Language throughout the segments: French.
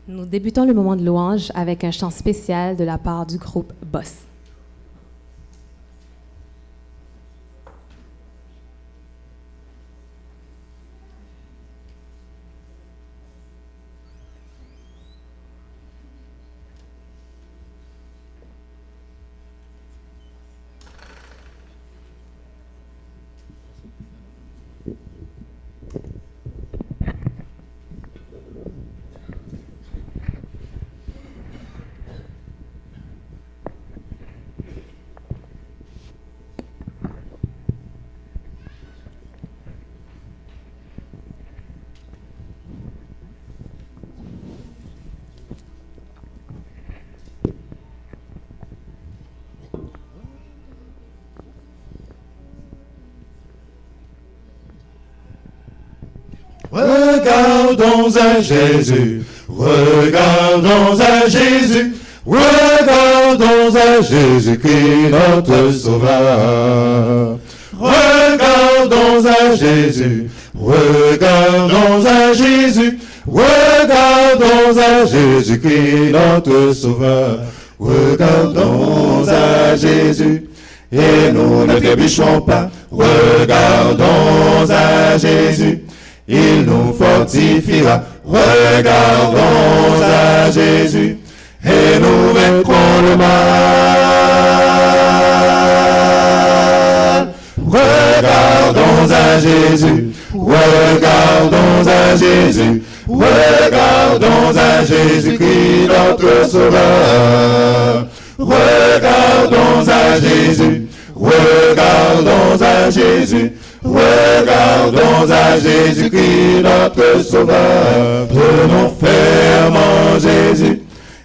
Nous débutons le moment de louange avec un chant spécial de la part du groupe Boss. Regardons à Jésus, regardons à Jésus, regardons à Jésus-Christ notre Sauveur. Regardons à Jésus, regardons à Jésus, regardons à Jésus-Christ notre Sauveur. Regardons à Jésus, et nous ne trébuchons pas. Regardons à Jésus, il nous fortifiera. Regardons à Jésus et nous vaincrons le mal. Regardons à Jésus, regardons à Jésus, regardons à Jésus-Christ notre Sauveur. Regardons à Jésus, regardons à Jésus, regardons à Jésus-Christ notre Sauveur. Tenons fermement Jésus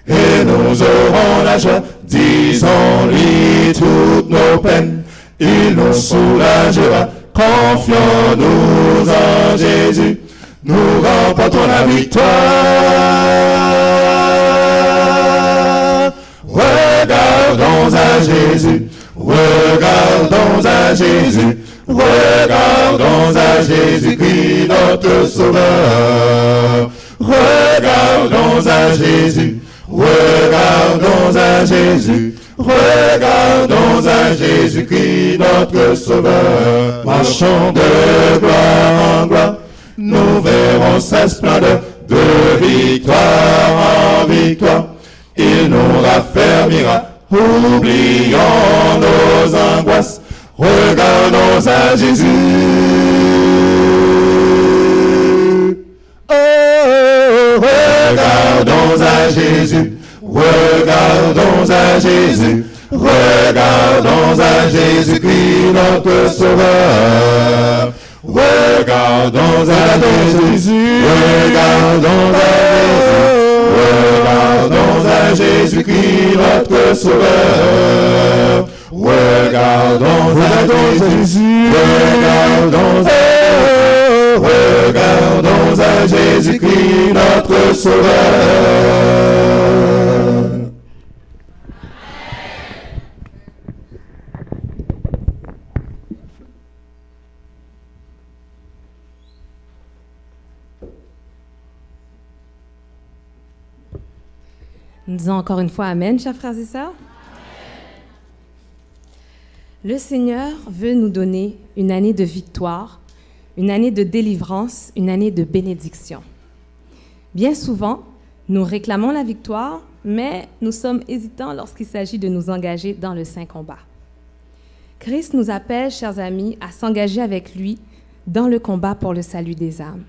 et nous aurons la joie. Disons-lui toutes nos peines, il nous soulagera. Confions-nous en Jésus, nous remportons la victoire. Regardons à Jésus, regardons à Jésus, regardons à Jésus-Christ notre Sauveur. Regardons à Jésus, regardons à Jésus, regardons à Jésus-Christ notre Sauveur. Marchons de gloire en gloire, nous verrons sa splendeur. De victoire en victoire, il nous raffermira. Oublions nos angoisses, regardons à Jésus. Oh, regardons à Jésus, regardons à Jésus, regardons à Jésus-Christ notre Sauveur. Regardons à Jésus, regardons à Jésus, regardons à Jésus-Christ notre Sauveur. Regardons à Jésus, regardons à Jésus-Christ notre Sauveur. Nous disons encore une fois Amen, chers frères et sœurs. Le Seigneur veut nous donner une année de victoire, une année de délivrance, une année de bénédiction. Bien souvent, nous réclamons la victoire, mais nous sommes hésitants lorsqu'il s'agit de nous engager dans le saint combat. Christ nous appelle, chers amis, à s'engager avec lui dans le combat pour le salut des âmes.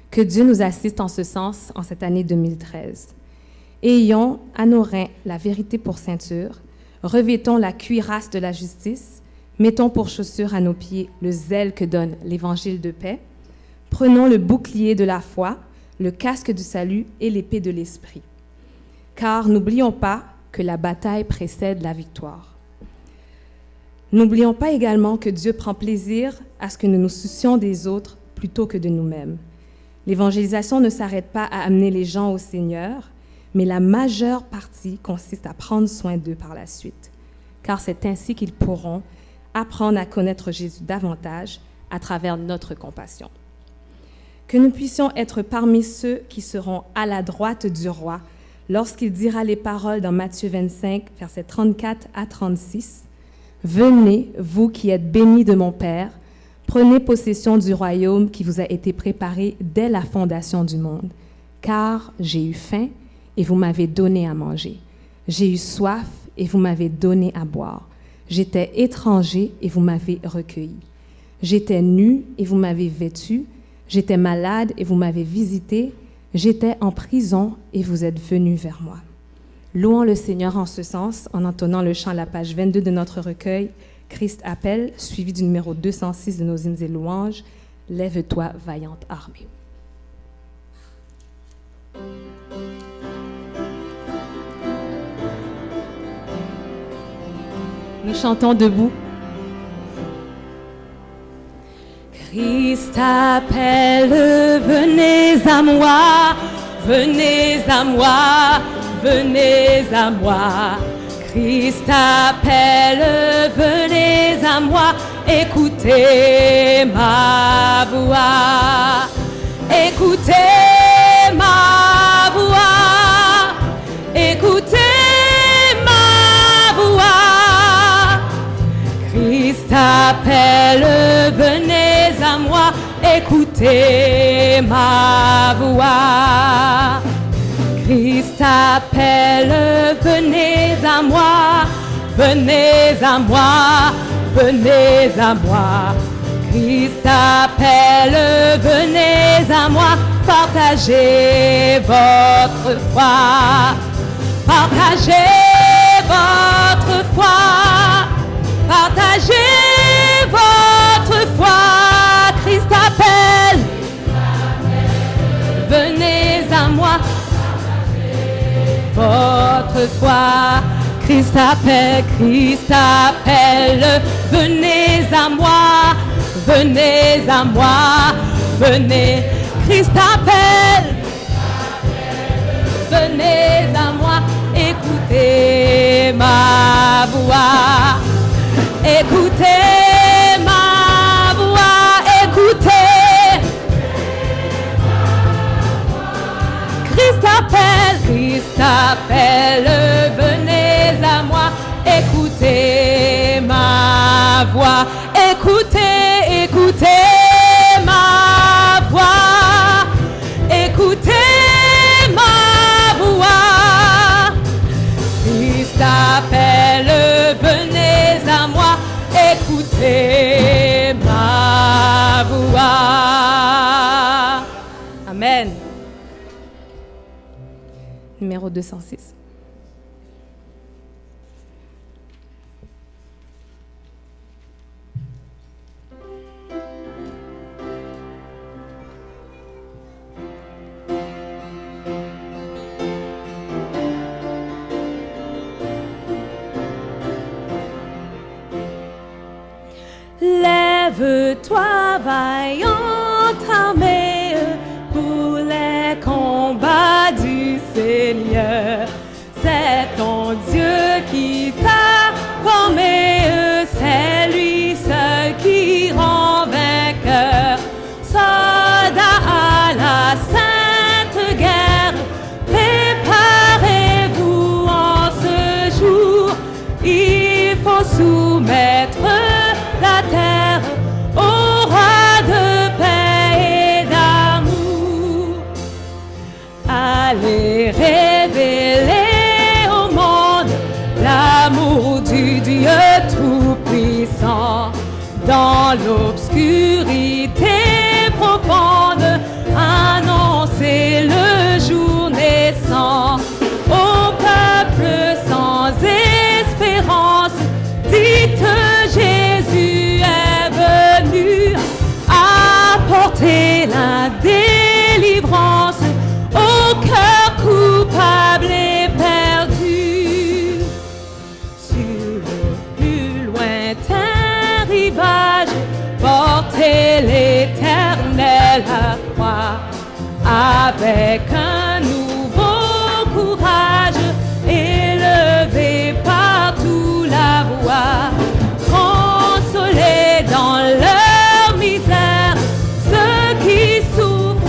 Que Dieu nous assiste en ce sens en cette année 2013. Ayons à nos reins la vérité pour ceinture, revêtons la cuirasse de la justice, mettons pour chaussure à nos pieds le zèle que donne l'évangile de paix, prenons le bouclier de la foi, le casque du salut et l'épée de l'esprit. Car n'oublions pas que la bataille précède la victoire. N'oublions pas également que Dieu prend plaisir à ce que nous nous soucions des autres plutôt que de nous-mêmes. L'évangélisation ne s'arrête pas à amener les gens au Seigneur, mais la majeure partie consiste à prendre soin d'eux par la suite, car c'est ainsi qu'ils pourront apprendre à connaître Jésus davantage à travers notre compassion. Que nous puissions être parmi ceux qui seront à la droite du roi lorsqu'il dira les paroles dans Matthieu 25, versets 34 à 36. « Venez, vous qui êtes bénis de mon Père, prenez possession du royaume qui vous a été préparé dès la fondation du monde. Car j'ai eu faim et vous m'avez donné à manger. J'ai eu soif et vous m'avez donné à boire. J'étais étranger et vous m'avez recueilli. J'étais nu et vous m'avez vêtu. J'étais malade et vous m'avez visité. J'étais en prison et vous êtes venus vers moi. » Louons le Seigneur en ce sens, en entonnant le chant à la page 22 de notre recueil, Christ appelle, suivi du numéro 206 de nos hymnes et louanges, Lève-toi, vaillante armée. Nous chantons debout. Christ appelle, venez à moi, venez à moi, venez à moi. Christ appelle, venez à moi, écoutez ma voix, écoutez ma voix, écoutez ma voix. Christ appelle, venez à moi, écoutez ma voix. Christ appelle, venez à moi, venez à moi, venez à moi. Christ appelle, venez à moi, partagez votre foi, partagez votre foi, partagez votre foi. Christ appelle, venez à moi, votre foi. Christ appelle, venez à moi, venez à moi, venez. Christ appelle, venez à moi, écoutez ma voix, écoutez ma voix, écoutez. Christ appelle, venez à moi, écoutez ma voix, écoutez, écoutez ma voix, écoutez ma voix. Christ appelle, venez à moi, écoutez ma voix. Amen. Numéro 206. Lève-toi, vaillante armée, pour les combats du Seigneur. C'est ton Dieu qui t'a formé, c'est lui seul qui rend vainqueur. Soldats à la sainte guerre, préparez-vous en ce jour. Il faut soumettre la terre au roi de paix et d'amour. Allez révéler au monde l'amour du Dieu Tout-Puissant. Dans l'obscurité profonde, annoncez le jour naissant. Au peuple sans espérance, dites Jésus est venu apporter la délivrance au cœur coupable et perdu. Sur le plus lointain rivage, portez l'Éternel à croix avec un nouveau courage, élevé partout la voix. Consolez dans leur misère ceux qui souffrent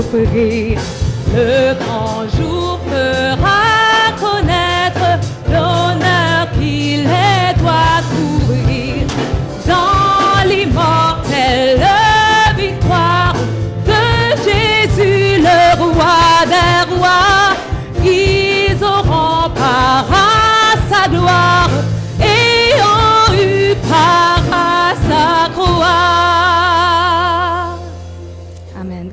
offrir. Le grand jour fera connaître l'honneur qu'il est doit courir. Dans l'immortelle victoire de Jésus, le roi des rois, ils auront part à sa gloire, ayant eu part à sa croix. Amen.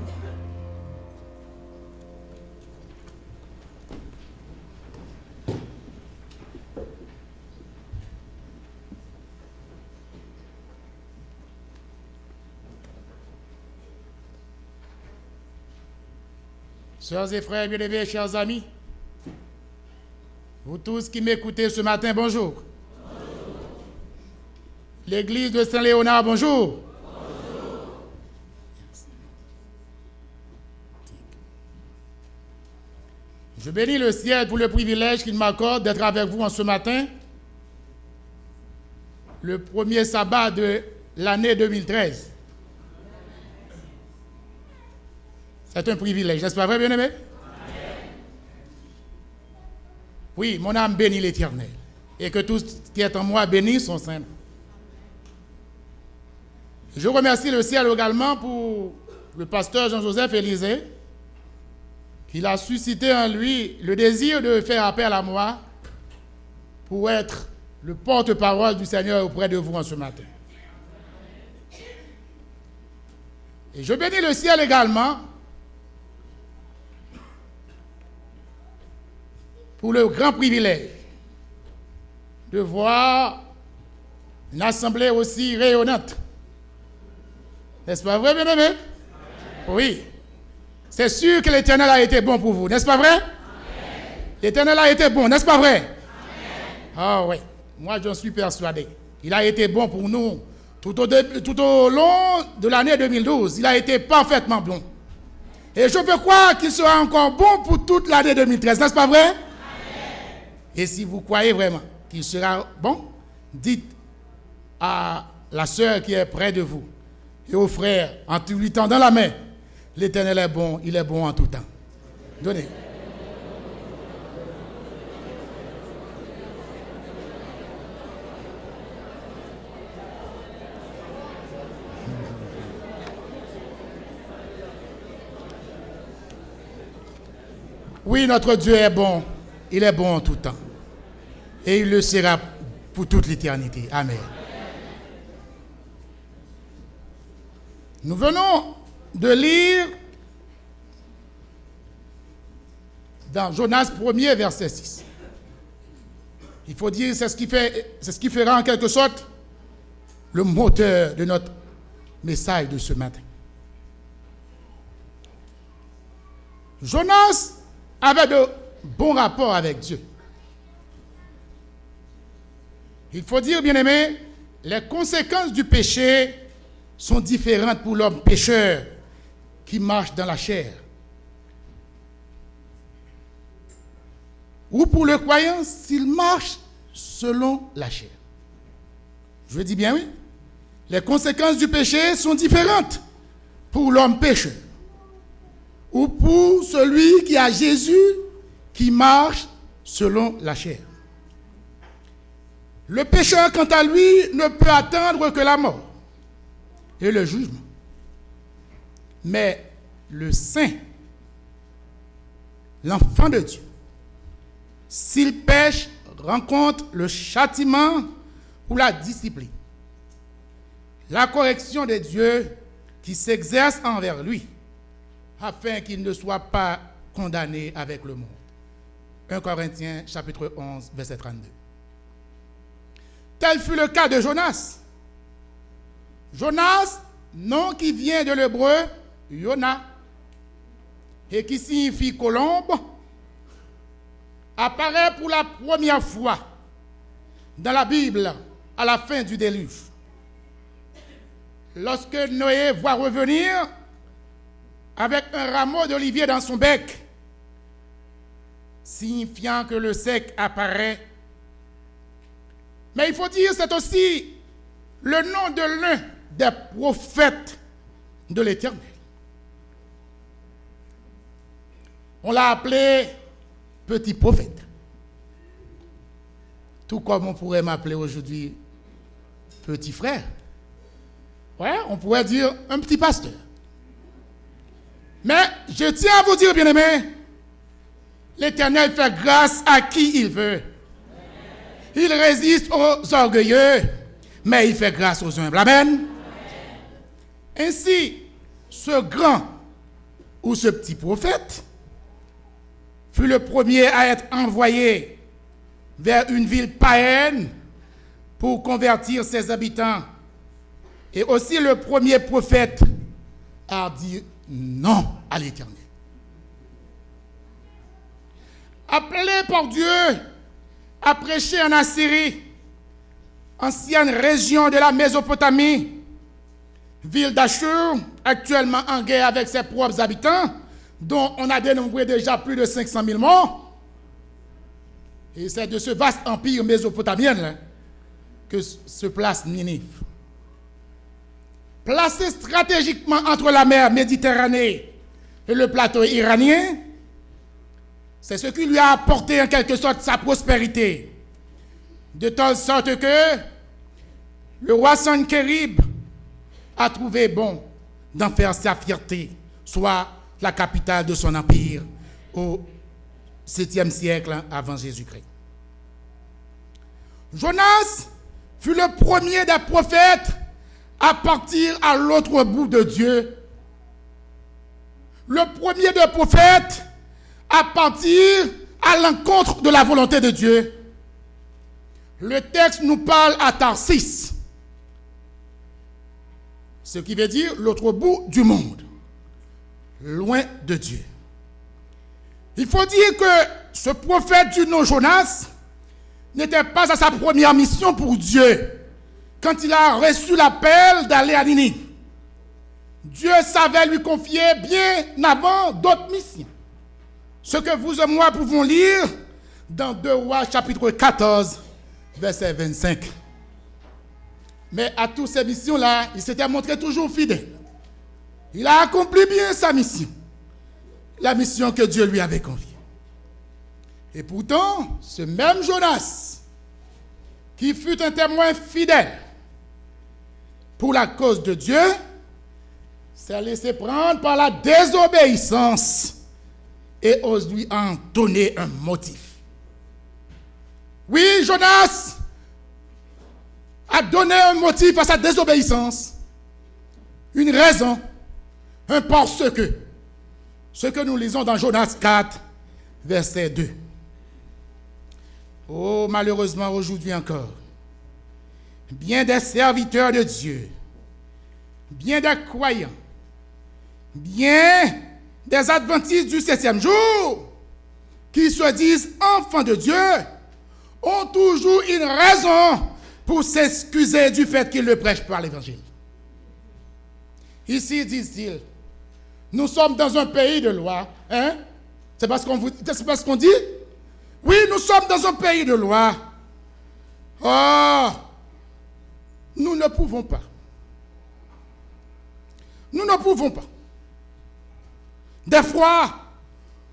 Sœurs et frères bien-aimés, chers amis, vous tous qui m'écoutez ce matin, bonjour. Bonjour. L'église de Saint-Léonard, bonjour. Bonjour. Je bénis le ciel pour le privilège qu'il m'accorde d'être avec vous en ce matin, le premier sabbat de l'année 2013. C'est un privilège, n'est-ce pas vrai, bien-aimé? Oui, mon âme bénit l'Éternel, et que tout ce qui est en moi bénisse son Saint. Je remercie le ciel également pour le pasteur Jean-Joseph Élysée, qu'il a suscité en lui le désir de faire appel à moi pour être le porte-parole du Seigneur auprès de vous en ce matin. Et je bénis le ciel également pour le grand privilège de voir une assemblée aussi rayonnante. N'est-ce pas vrai, bien-aimé? Oui. C'est sûr que l'Éternel a été bon pour vous, n'est-ce pas vrai? L'Éternel a été bon, n'est-ce pas vrai? Ah oui, moi j'en suis persuadé. Il a été bon pour nous tout au long de l'année 2012. Il a été parfaitement bon. Et je veux croire qu'il sera encore bon pour toute l'année 2013, n'est-ce pas vrai? Et si vous croyez vraiment qu'il sera bon, dites à la sœur qui est près de vous et au frère, en lui tendant la main, l'Éternel est bon, il est bon en tout temps. Donnez. Oui, notre Dieu est bon, il est bon en tout temps. Et il le sera pour toute l'éternité. Amen. Nous venons de lire dans Jonas 1er, verset 6. Il faut dire, c'est ce qui fera en quelque sorte le moteur de notre message de ce matin. Jonas avait de bons rapports avec Dieu. Il faut dire, bien-aimés, les conséquences du péché sont différentes pour l'homme pécheur qui marche dans la chair ou pour le croyant s'il marche selon la chair. Je dis bien oui. Les conséquences du péché sont différentes pour l'homme pécheur ou pour celui qui a Jésus qui marche selon la chair. Le pécheur, quant à lui, ne peut attendre que la mort et le jugement. Mais le saint, l'enfant de Dieu, s'il pêche, rencontre le châtiment ou la discipline, la correction de Dieu qui s'exerce envers lui, afin qu'il ne soit pas condamné avec le monde. 1 Corinthiens chapitre 11, verset 32. Tel fut le cas de Jonas. Jonas, nom qui vient de l'hébreu Yona, et qui signifie colombe, apparaît pour la première fois dans la Bible à la fin du déluge. Lorsque Noé voit revenir avec un rameau d'olivier dans son bec, signifiant que le sec apparaît. Mais il faut dire, c'est aussi le nom de l'un des prophètes de l'Éternel. on l'a appelé petit prophète. Tout comme on pourrait m'appeler aujourd'hui petit frère. Ouais, on pourrait dire un petit pasteur. Mais je tiens à vous dire, bien-aimés, l'Éternel fait grâce à qui il veut. Il résiste aux orgueilleux, mais il fait grâce aux humbles. Amen. Ainsi, ce grand ou ce petit prophète fut le premier à être envoyé vers une ville païenne pour convertir ses habitants. Et aussi le premier prophète à dire non à l'Éternel. Appelé par Dieu à prêcher en Assyrie, ancienne région de la Mésopotamie, ville d'Achur, actuellement en guerre avec ses propres habitants, dont on a dénombré déjà plus de 500 000 morts. Et c'est de ce vaste empire mésopotamien là, que se place Ninive. Placé stratégiquement entre la mer Méditerranée et le plateau iranien, c'est ce qui lui a apporté en quelque sorte sa prospérité. De telle sorte que le roi Sankérib a trouvé bon d'en faire sa fierté, soit la capitale de son empire au 7e siècle avant Jésus-Christ. Jonas fut le premier des prophètes à partir à l'autre bout de Dieu. Le premier des prophètes à partir à l'encontre de la volonté de Dieu. Le texte nous parle à Tarsis, ce qui veut dire l'autre bout du monde, loin de Dieu. Il faut dire que ce prophète du nom Jonas n'était pas à sa première mission pour Dieu quand il a reçu l'appel d'aller à Ninive. Dieu savait lui confier bien avant d'autres missions. Ce que vous et moi pouvons lire dans 2 Rois chapitre 14, verset 25. Mais à toutes ces missions-là, il s'était montré toujours fidèle. Il a accompli bien sa mission, la mission que Dieu lui avait confiée. Et pourtant, ce même Jonas, qui fut un témoin fidèle pour la cause de Dieu, s'est laissé prendre par la désobéissance et ose lui en donner un motif. Oui, Jonas a donné un motif à sa désobéissance, une raison, un parce que. Ce que nous lisons dans Jonas 4, verset 2. Oh, malheureusement, aujourd'hui encore, bien des serviteurs de Dieu, bien des croyants, bien des adventistes du 7e jour, qui se disent enfants de Dieu, ont toujours une raison pour s'excuser du fait qu'ils ne prêchent pas l'évangile. Ici, disent-ils, nous sommes dans un pays de loi. Hein? C'est pas ce qu'on dit? Oui, nous sommes dans un pays de loi. Oh, nous ne pouvons pas. Nous ne pouvons pas. Des fois,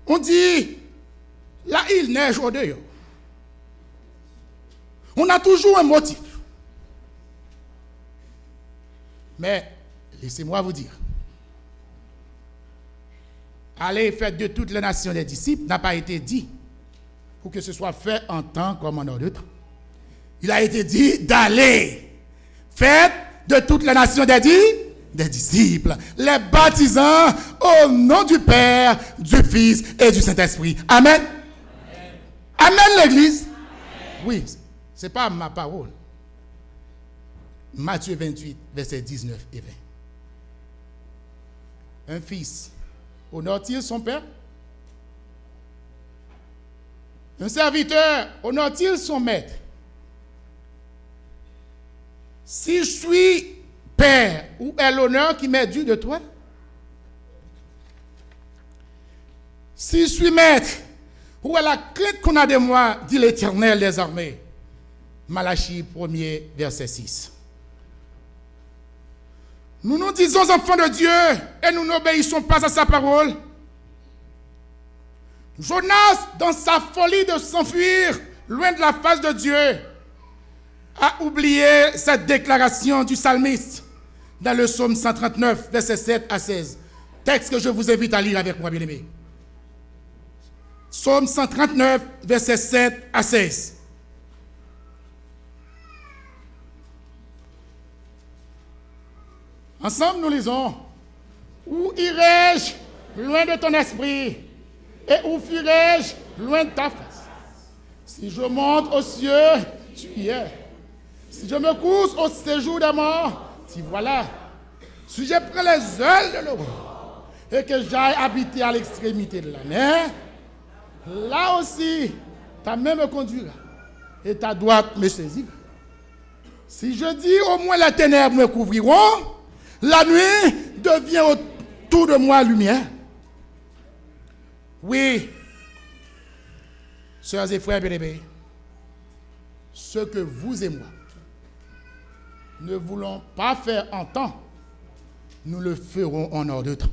on dit, là, il neige au dehors. On a toujours un motif. Mais, laissez-moi vous dire, allez, faites de toutes les nations des disciples n'a pas été dit pour que ce soit fait en temps comme en heure de temps. Il a été dit d'aller. Faites de toutes les nations des disciples, les baptisant au nom du Père, du Fils et du Saint-Esprit. Amen. Amen, l'Église. Amen. Oui, ce n'est pas ma parole. Matthieu 28, versets 19 et 20. Un fils honore-t-il son père? Un serviteur honore-t-il son maître? Si je suis père, où est l'honneur qui m'est dû de toi? Si je suis maître, où est la crainte qu'on a de moi, dit l'Éternel des armées? Malachie 1er, verset 6. Nous nous disons enfants de Dieu et nous n'obéissons pas à sa parole. Jonas, dans sa folie de s'enfuir loin de la face de Dieu, a oublié cette déclaration du psalmiste dans le psaume 139, versets 7 à 16. Texte que je vous invite à lire avec moi, bien-aimés. Psaume 139, versets 7 à 16. Ensemble, nous lisons. Où irai-je loin de ton esprit? Et où fuirai-je loin de ta face? Si je monte aux cieux, tu y es. Si je me couche au séjour des morts, t'y voilà. Si je prends les ailes de l'aurore et que j'aille habiter à l'extrémité de la mer, là aussi, ta main me conduira et ta droite me saisira. Si je dis au moins les ténèbres me couvriront, la nuit devient autour de moi lumière. Oui, sœurs et frères bien-aimés, ce que vous et moi ne voulons pas faire en temps, nous le ferons en hors de temps.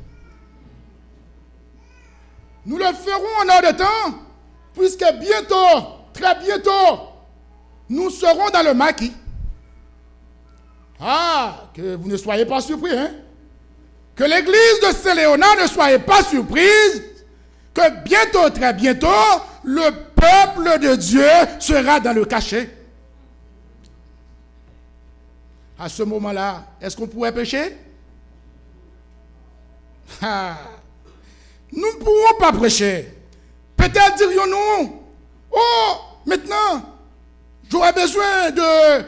Nous le ferons en hors de temps, puisque bientôt, très bientôt, nous serons dans le maquis. Ah, que vous ne soyez pas surpris, hein? Que l'église de Saint-Léonard ne soyez pas surprise, que bientôt, très bientôt, le peuple de Dieu sera dans le cachet. À ce moment-là, est-ce qu'on pourrait pécher? Ah, nous ne pourrons pas prêcher. Peut-être dirions-nous, oh, maintenant, j'aurais besoin de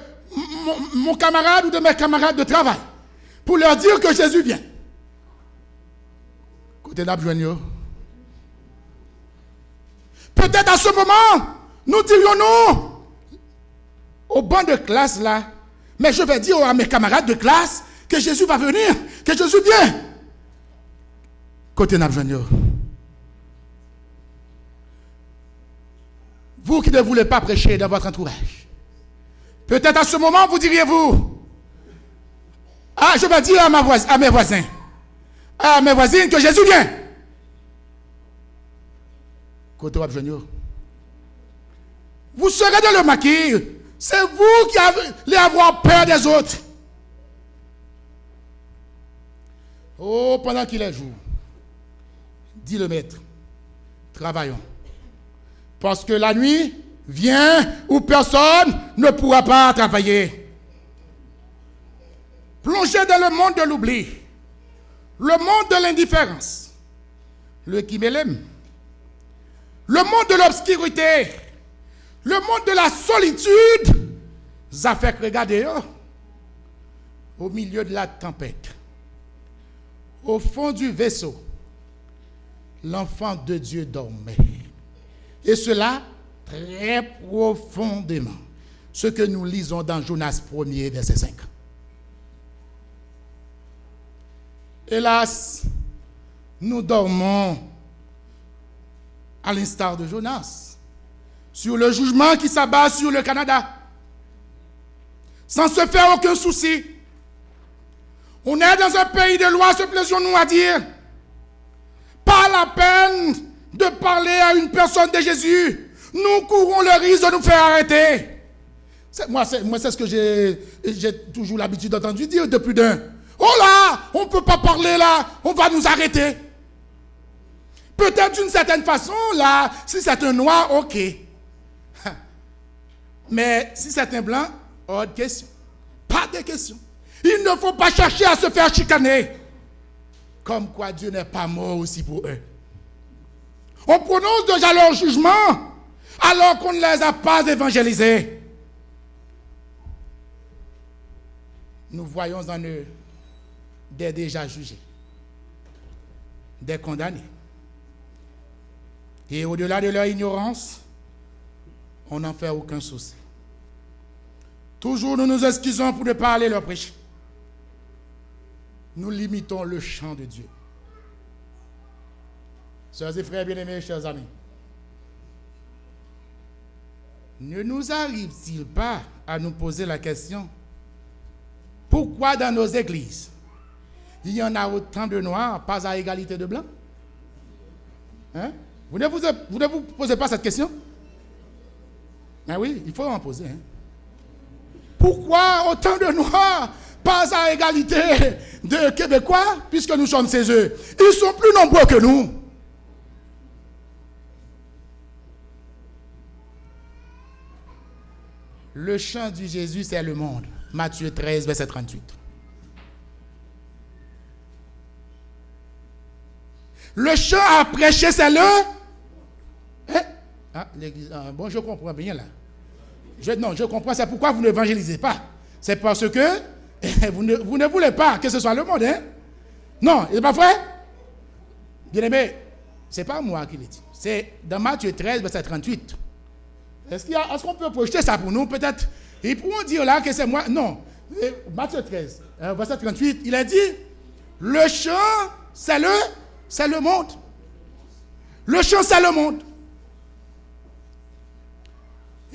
mon camarade ou de mes camarades de travail pour leur dire que Jésus vient. Côté d'Abjoigno. Peut-être à ce moment, nous dirions-nous au banc de classe là, mais je vais dire à mes camarades de classe que Jésus va venir, que Jésus vient. Côté d'Abjoigno. Vous qui ne voulez pas prêcher dans votre entourage, peut-être à ce moment, vous diriez-vous, ah, je vais dire à mes voisins, à mes voisines que Jésus vient. Côté Wabjonio. Vous serez dans le maquis. C'est vous qui allez avoir peur des autres. Oh, pendant qu'il est jour, dit le maître, travaillons. Parce que la nuit vient où personne ne pourra pas travailler. Plongez dans le monde de l'oubli, le monde de l'indifférence, le kimélem, le monde de l'obscurité, le monde de la solitude. Ça fait regarder au milieu de la tempête, au fond du vaisseau, l'enfant de Dieu dormait. Et cela très profondément. Ce que nous lisons dans Jonas 1er, verset 5. Hélas, nous dormons à l'instar de Jonas sur le jugement qui s'abat sur le Canada, sans se faire aucun souci. On est dans un pays de loi, se plaisons-nous à dire. Pas la peine de parler à une personne de Jésus. Nous courons le risque de nous faire arrêter. Moi, c'est ce que j'ai toujours l'habitude d'entendre dire depuis d'un. Oh là, on ne peut pas parler là, on va nous arrêter. Peut-être d'une certaine façon, là, si c'est un noir, ok. Mais si c'est un blanc, autre question. Pas de question. Il ne faut pas chercher à se faire chicaner. Comme quoi Dieu n'est pas mort aussi pour eux. On prononce déjà leur jugement alors qu'on ne les a pas évangélisés. Nous voyons en eux des déjà jugés, des condamnés. Et au-delà de leur ignorance, on n'en fait aucun souci. Toujours nous nous excusons pour ne pas aller leur prêcher. Nous limitons le champ de Dieu. Sœurs et frères bien-aimés, chers amis, ne nous arrive-t-il pas à nous poser la question, pourquoi dans nos églises, il y en a autant de noirs, pas à égalité de blancs? Hein? Vous ne vous posez pas cette question? Ben oui, il faut en poser. Hein. Pourquoi autant de Noirs, pas à égalité de Québécois, puisque nous sommes chez eux? Ils sont plus nombreux que nous. Le chant du Jésus, c'est le monde. Matthieu 13, verset 38. Le chant à prêcher, c'est le... Hein? Ah, l'église. Ah, bon, je comprends bien là. Non, je comprends, c'est pourquoi vous n'évangélisez pas. C'est parce que vous ne voulez pas que ce soit le monde. Hein? Non, c'est pas vrai? Bien-aimé, c'est pas moi qui l'ai dit. C'est dans Matthieu 13, verset 38. Est-ce qu'on peut projeter ça pour nous? Peut-être, ils pourront dire là que c'est moi. Non, Matthieu 13, verset 38, il a dit, le chant, c'est le monde. Le chant, c'est le monde.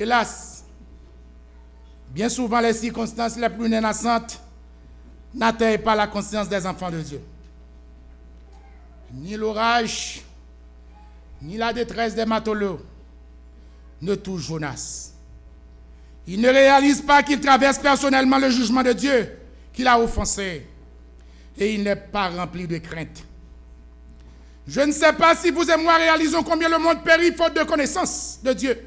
Hélas, bien souvent, les circonstances les plus menaçantes n'atteignent pas la conscience des enfants de Dieu. Ni l'orage, ni la détresse des matelots ne touchent Jonas. Il ne réalise pas qu'il traverse personnellement le jugement de Dieu qu'il a offensé. Et il n'est pas rempli de crainte. Je ne sais pas si vous et moi réalisons combien le monde périt faute de connaissance de Dieu.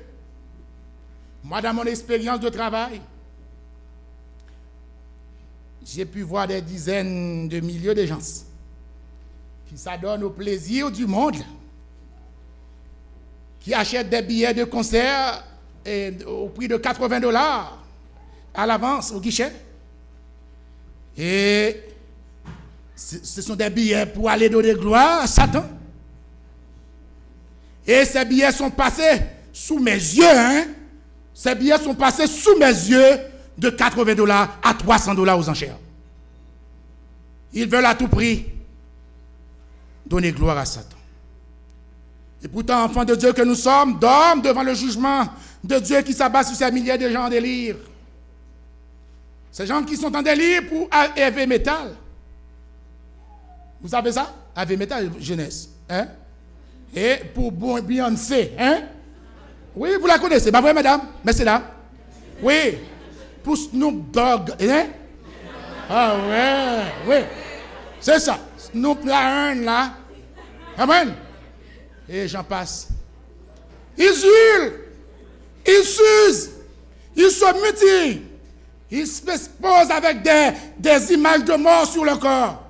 Moi, dans mon expérience de travail, j'ai pu voir des dizaines de milliers de gens qui s'adonnent au plaisir du monde, qui achètent des billets de concert au prix de $80 à l'avance au guichet. Et ce sont des billets pour aller donner gloire à Satan. Et ces billets sont passés sous mes yeux, hein? Ces billets sont passés sous mes yeux de $80 à $300 aux enchères. Ils veulent à tout prix donner gloire à Satan. Et pourtant, enfants de Dieu que nous sommes, dorment devant le jugement de Dieu qui s'abat sur ces milliers de gens en délire. Ces gens qui sont en délire pour heavy metal. Vous savez ça? Heavy metal, jeunesse. Hein? Et pour Beyoncé. Hein? Oui, vous la connaissez, pas vrai, madame? Merci là. Oui. Pour Snoop Dogg. Hein? Ah ouais, oui. C'est ça. Snoop la là. Amen. Et j'en passe. Ils hurlent. Ils s'usent. Ils se mutilent. Ils se posent avec des images de mort sur le corps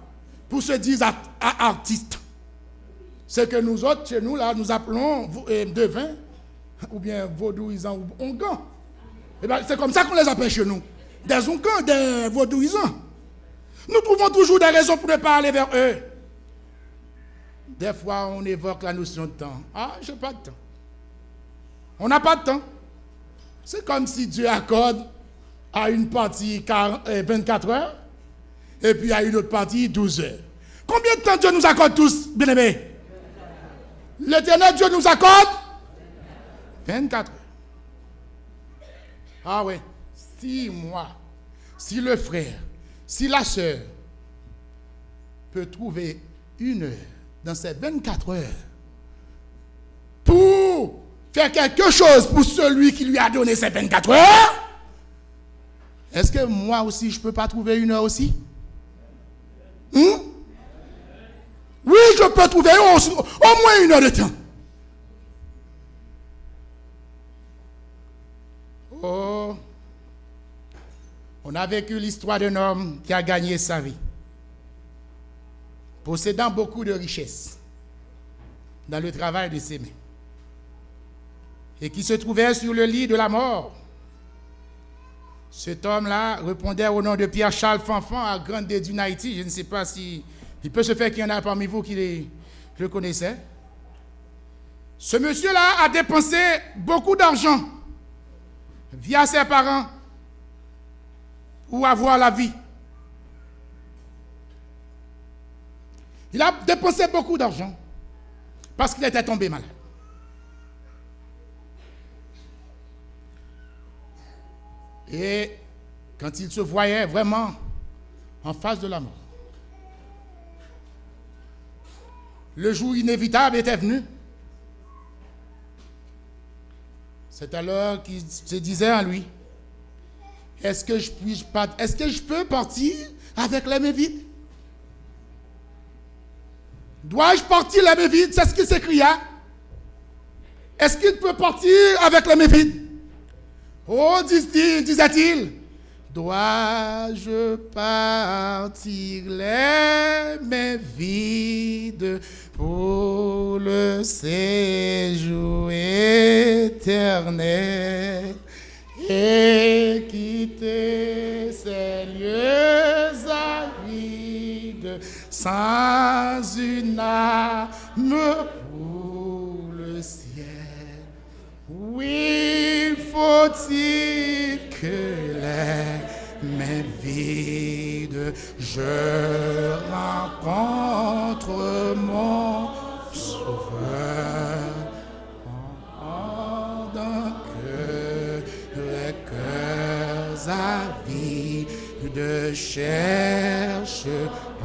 pour se dire artistes. Ce que nous autres, chez nous, là, nous appelons devins, ou bien vaudouisants, ou ongans. Et bien, c'est comme ça qu'on les appelle chez nous. Des ongans, des vaudouisants. Nous trouvons toujours des raisons pour ne pas aller vers eux. Des fois, on évoque la notion de temps. Ah, je n'ai pas de temps. On n'a pas de temps. C'est comme si Dieu accorde à une partie 24 heures, et puis à une autre partie 12 heures. Combien de temps Dieu nous accorde tous, bien-aimés? L'Éternel Dieu nous accorde 24 heures. Ah oui, si moi, si le frère, si la sœur peut trouver une heure dans ces 24 heures pour faire quelque chose pour celui qui lui a donné ces 24 heures, est-ce que moi aussi je ne peux pas trouver une heure aussi? Oui, je peux trouver au moins une heure de temps. Oh, on a vécu l'histoire d'un homme qui a gagné sa vie, possédant beaucoup de richesses dans le travail de ses mains, et qui se trouvait sur le lit de la mort. Cet homme-là répondait au nom de Pierre-Charles Fanfan à Grande Dédune, Haïti. Je ne sais pas si... Il peut se faire qu'il y en a parmi vous qui le connaissaient. Ce monsieur-là a dépensé beaucoup d'argent via ses parents pour avoir la vie. Il a dépensé beaucoup d'argent parce qu'il était tombé malade. Et quand il se voyait vraiment en face de la mort, le jour inévitable était venu. C'est alors qu'il se disait en lui, est-ce que je peux partir avec les mains vides? Dois-je partir les mains vides? C'est ce qu'il s'écria. Est-ce qu'il peut partir avec les mains vides? Oh, disait-il, dois-je partir les mains vides pour le séjour éternel et quitter ces lieux arides sans une âme pour le ciel? Oui, faut-il que les mains vides je rencontre mon Sauveur, pendant que les cœurs avides cherchent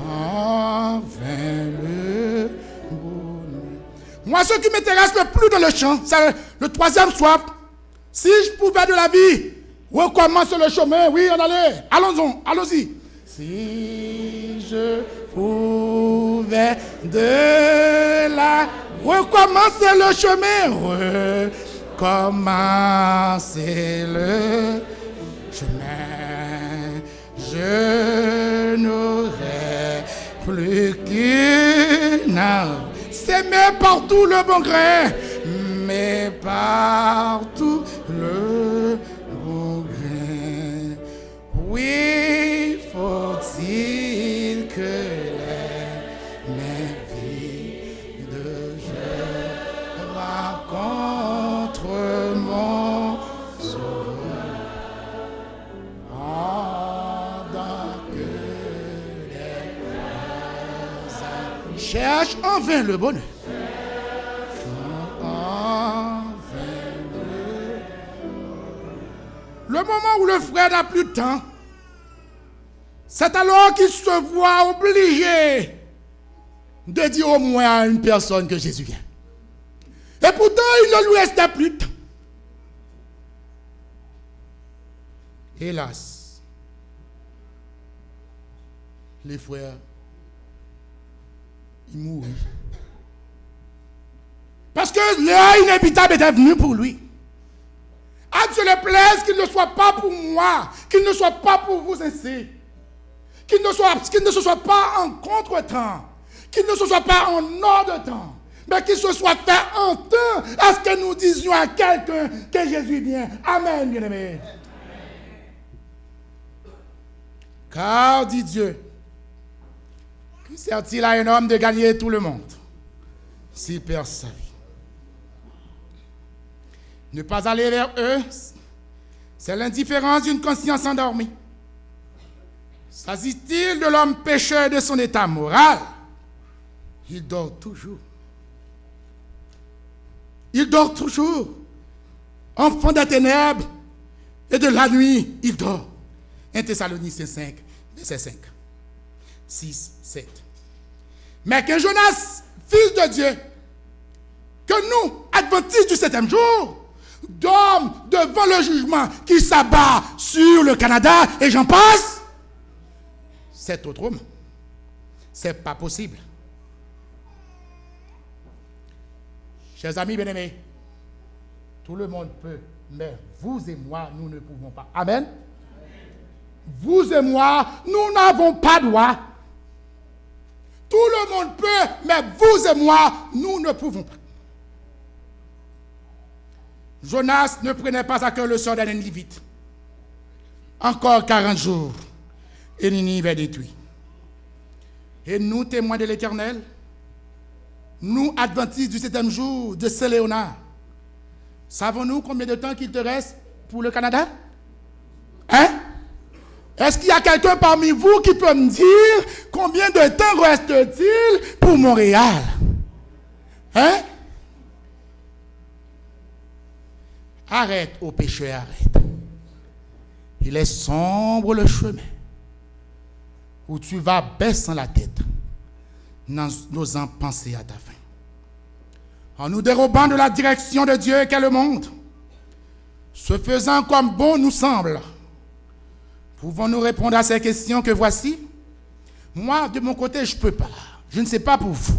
en vain le bonheur. Moi, ce qui m'intéresse le plus dans le chant, c'est le troisième soir. Si je pouvais de la vie recommencer le chemin, oui, on allait. Allons-y. Si je pouvais de la recommencer le chemin, recommencer le chemin, je n'aurais plus qu'une âme. S'aimer partout le bon grain, mais partout le bon grain. Oui, faut-il que les mains vides je rencontre mon Sauveur, pendant que les cœurs cherchent en vain le bonheur. Le moment où le frère n'a plus de temps, c'est alors qu'il se voit obligé de dire au moins à une personne que Jésus vient. Et pourtant, il ne lui restait plus de temps. Hélas, les frères, ils mourent. Parce que l'heure inévitable était venue pour lui. À Dieu le plaise qu'il ne soit pas pour moi, qu'il ne soit pas pour vous ainsi, qu'il ne se soit pas en contre-temps, qu'il ne se soit pas en hors de temps, mais qu'il se soit fait en temps à ce que nous disions à quelqu'un que Jésus vient. Amen, bien-aimé. Car, dit Dieu, que sert-il à un homme de gagner tout le monde s'il perd sa vie? Ne pas aller vers eux, c'est l'indifférence d'une conscience endormie. S'agit-il de l'homme pécheur de son état moral? Il dort toujours. Il dort toujours. Enfant des ténèbres et de la nuit, il dort. 1 Thessaloniciens 5, verset 5, 6, 7. Mais que Jonas, fils de Dieu, que nous, adventistes du 7e jour, dorment devant le jugement qui s'abat sur le Canada et j'en passe, c'est autrement. C'est pas possible. Chers amis bien-aimés, tout le monde peut, mais vous et moi, nous ne pouvons pas. Amen. Vous et moi, nous n'avons pas droit. Tout le monde peut, mais vous et moi, nous ne pouvons pas. Jonas ne prenait pas à cœur le sort des Ninivites. Encore 40 jours, et Ninive est détruit. Et nous, témoins de l'Éternel, nous, adventistes du 7e jour de Saint-Léonard, savons-nous combien de temps qu'il te reste pour le Canada? Hein? Est-ce qu'il y a quelqu'un parmi vous qui peut me dire combien de temps reste-t-il pour Montréal? Hein? Arrête, ô pécheur, arrête. Il est sombre le chemin où tu vas baissant la tête, n'osant penser à ta fin. En nous dérobant de la direction de Dieu qu'est le monde, Ce faisant comme bon nous semble, pouvons-nous répondre à ces questions que voici? Moi, de mon côté, je ne peux pas. Je ne sais pas pour vous.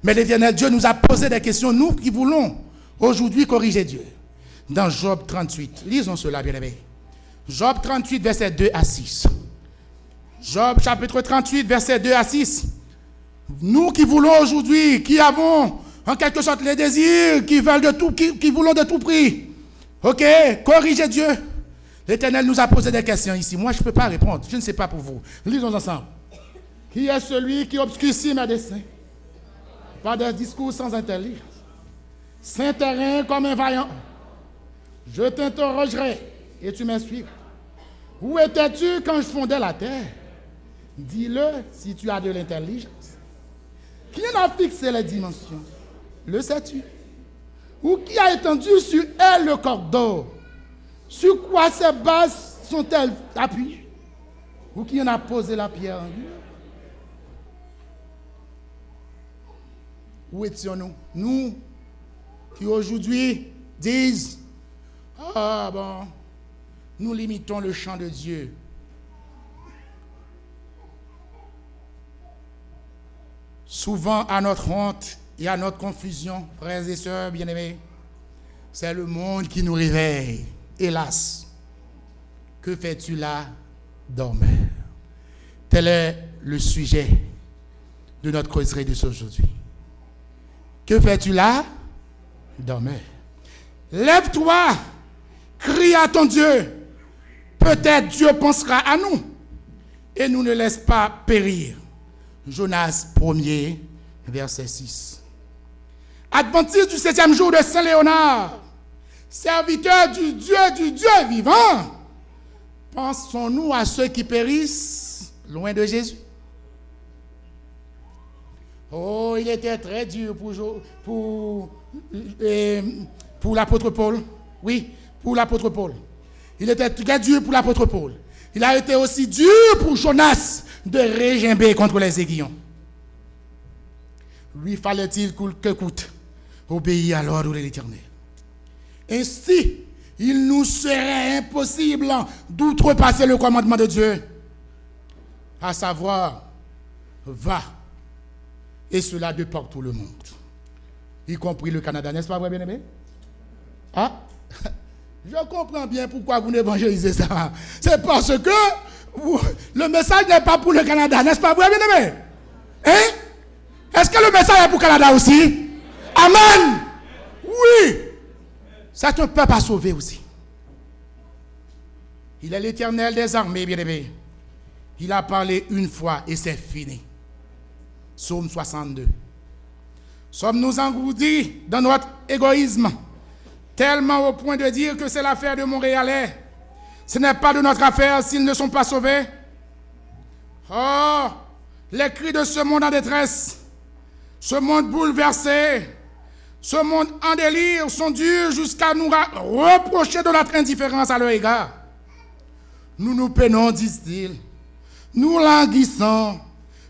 Mais l'Éternel Dieu nous a posé des questions, nous qui voulons aujourd'hui corriger Dieu. Dans Job 38, lisons cela, bien-aimés. Job 38, versets 2 à 6. Job chapitre 38, versets 2 à 6. Nous qui voulons aujourd'hui, qui avons en quelque sorte les désirs, qui veulent de tout, qui voulons de tout prix. Ok, corrigez Dieu. L'Éternel nous a posé des questions ici. Moi, je ne peux pas répondre. Je ne sais pas pour vous. Lisons ensemble. Qui est celui qui obscurcit mes desseins par des discours sans intelligence? Saint terrain comme un vaillant. Je t'interrogerai et tu m'instruiras. Où étais-tu quand je fondais la terre? Dis-le si tu as de l'intelligence. Qui en a fixé les dimensions? Le sais-tu? Ou qui a étendu sur elle le cordeau? Sur quoi ces bases sont-elles appuyées? Ou qui en a posé la pierre angulaire? Où étions-nous? Nous qui aujourd'hui disent, ah bon, nous limitons le champ de Dieu. Souvent à notre honte et à notre confusion, frères et sœurs bien-aimés, c'est le monde qui nous réveille. Hélas, que fais-tu là, dormeur? Tel est le sujet de notre causerie de aujourd'hui. Que fais-tu là, dormeur? Lève-toi, crie à ton Dieu. Peut-être Dieu pensera à nous et nous ne laisse pas périr. Jonas 1er, verset 6. Adventiste du 7e jour de Saint Léonard, serviteur du Dieu vivant, pensons-nous à ceux qui périssent loin de Jésus? Oh, il était très dur pour l'apôtre Paul. Oui, pour l'apôtre Paul. Il était très dur pour l'apôtre Paul. Il a été aussi dur pour Jonas de régimber contre les aiguillons. Lui fallait-il que coûte obéir à l'ordre de l'Éternel. Ainsi, il nous serait impossible d'outrepasser le commandement de Dieu, à savoir, va, et cela de partout le monde, y compris le Canada, n'est-ce pas vrai, bien-aimé? Ah, je comprends bien pourquoi vous n'évangélisez ça. C'est parce que le message n'est pas pour le Canada, n'est-ce pas vrai, bien-aimé? Hein? Est-ce que le message est pour le Canada aussi? Amen! Oui! C'est un peuple à sauver aussi. Il est l'Éternel des armées, bien-aimé. Il a parlé une fois et c'est fini. Psaume 62. Sommes-nous engourdis dans notre égoïsme, tellement au point de dire que c'est l'affaire de Montréalais? Ce n'est pas de notre affaire s'ils ne sont pas sauvés. Oh, les cris de ce monde en détresse, ce monde bouleversé, ce monde en délire sont durs jusqu'à nous reprocher de notre indifférence à leur égard. Nous nous peinons, disent-ils. Nous languissons,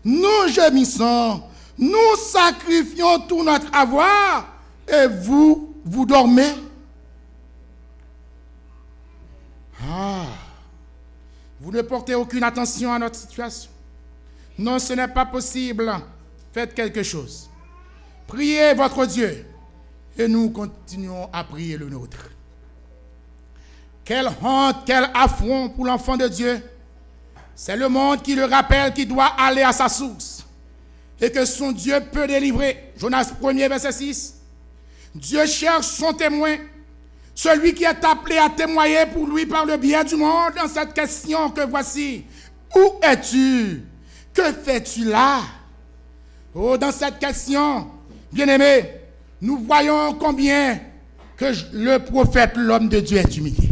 nous gémissons, nous sacrifions tout notre avoir et vous dormez. Ah, vous ne portez aucune attention à notre situation. Non, ce n'est pas possible. Faites quelque chose. Priez votre Dieu et nous continuons à prier le nôtre. Quelle honte, quel affront pour l'enfant de Dieu. C'est le monde qui le rappelle qu'il doit aller à sa source et que son Dieu peut délivrer. Jonas 1er, verset 6. Dieu cherche son témoin, celui qui est appelé à témoigner pour lui par le bien du monde dans cette question que voici. Où es-tu? Que fais-tu là? Oh, dans cette question, bien-aimé, nous voyons combien que le prophète, l'homme de Dieu, est humilié.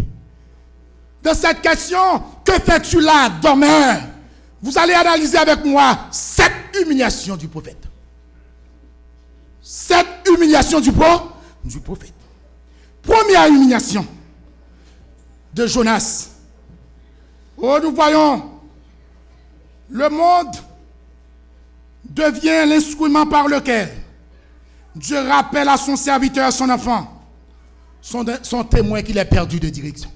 Dans cette question, que fais-tu là, dormeur? Vous allez analyser avec moi cette humiliation du prophète. Cette humiliation du prophète. Première humiliation de Jonas. Oh, nous voyons, le monde devient l'instrument par lequel Dieu rappelle à son serviteur, son enfant, sont témoins qu'il est perdu de direction.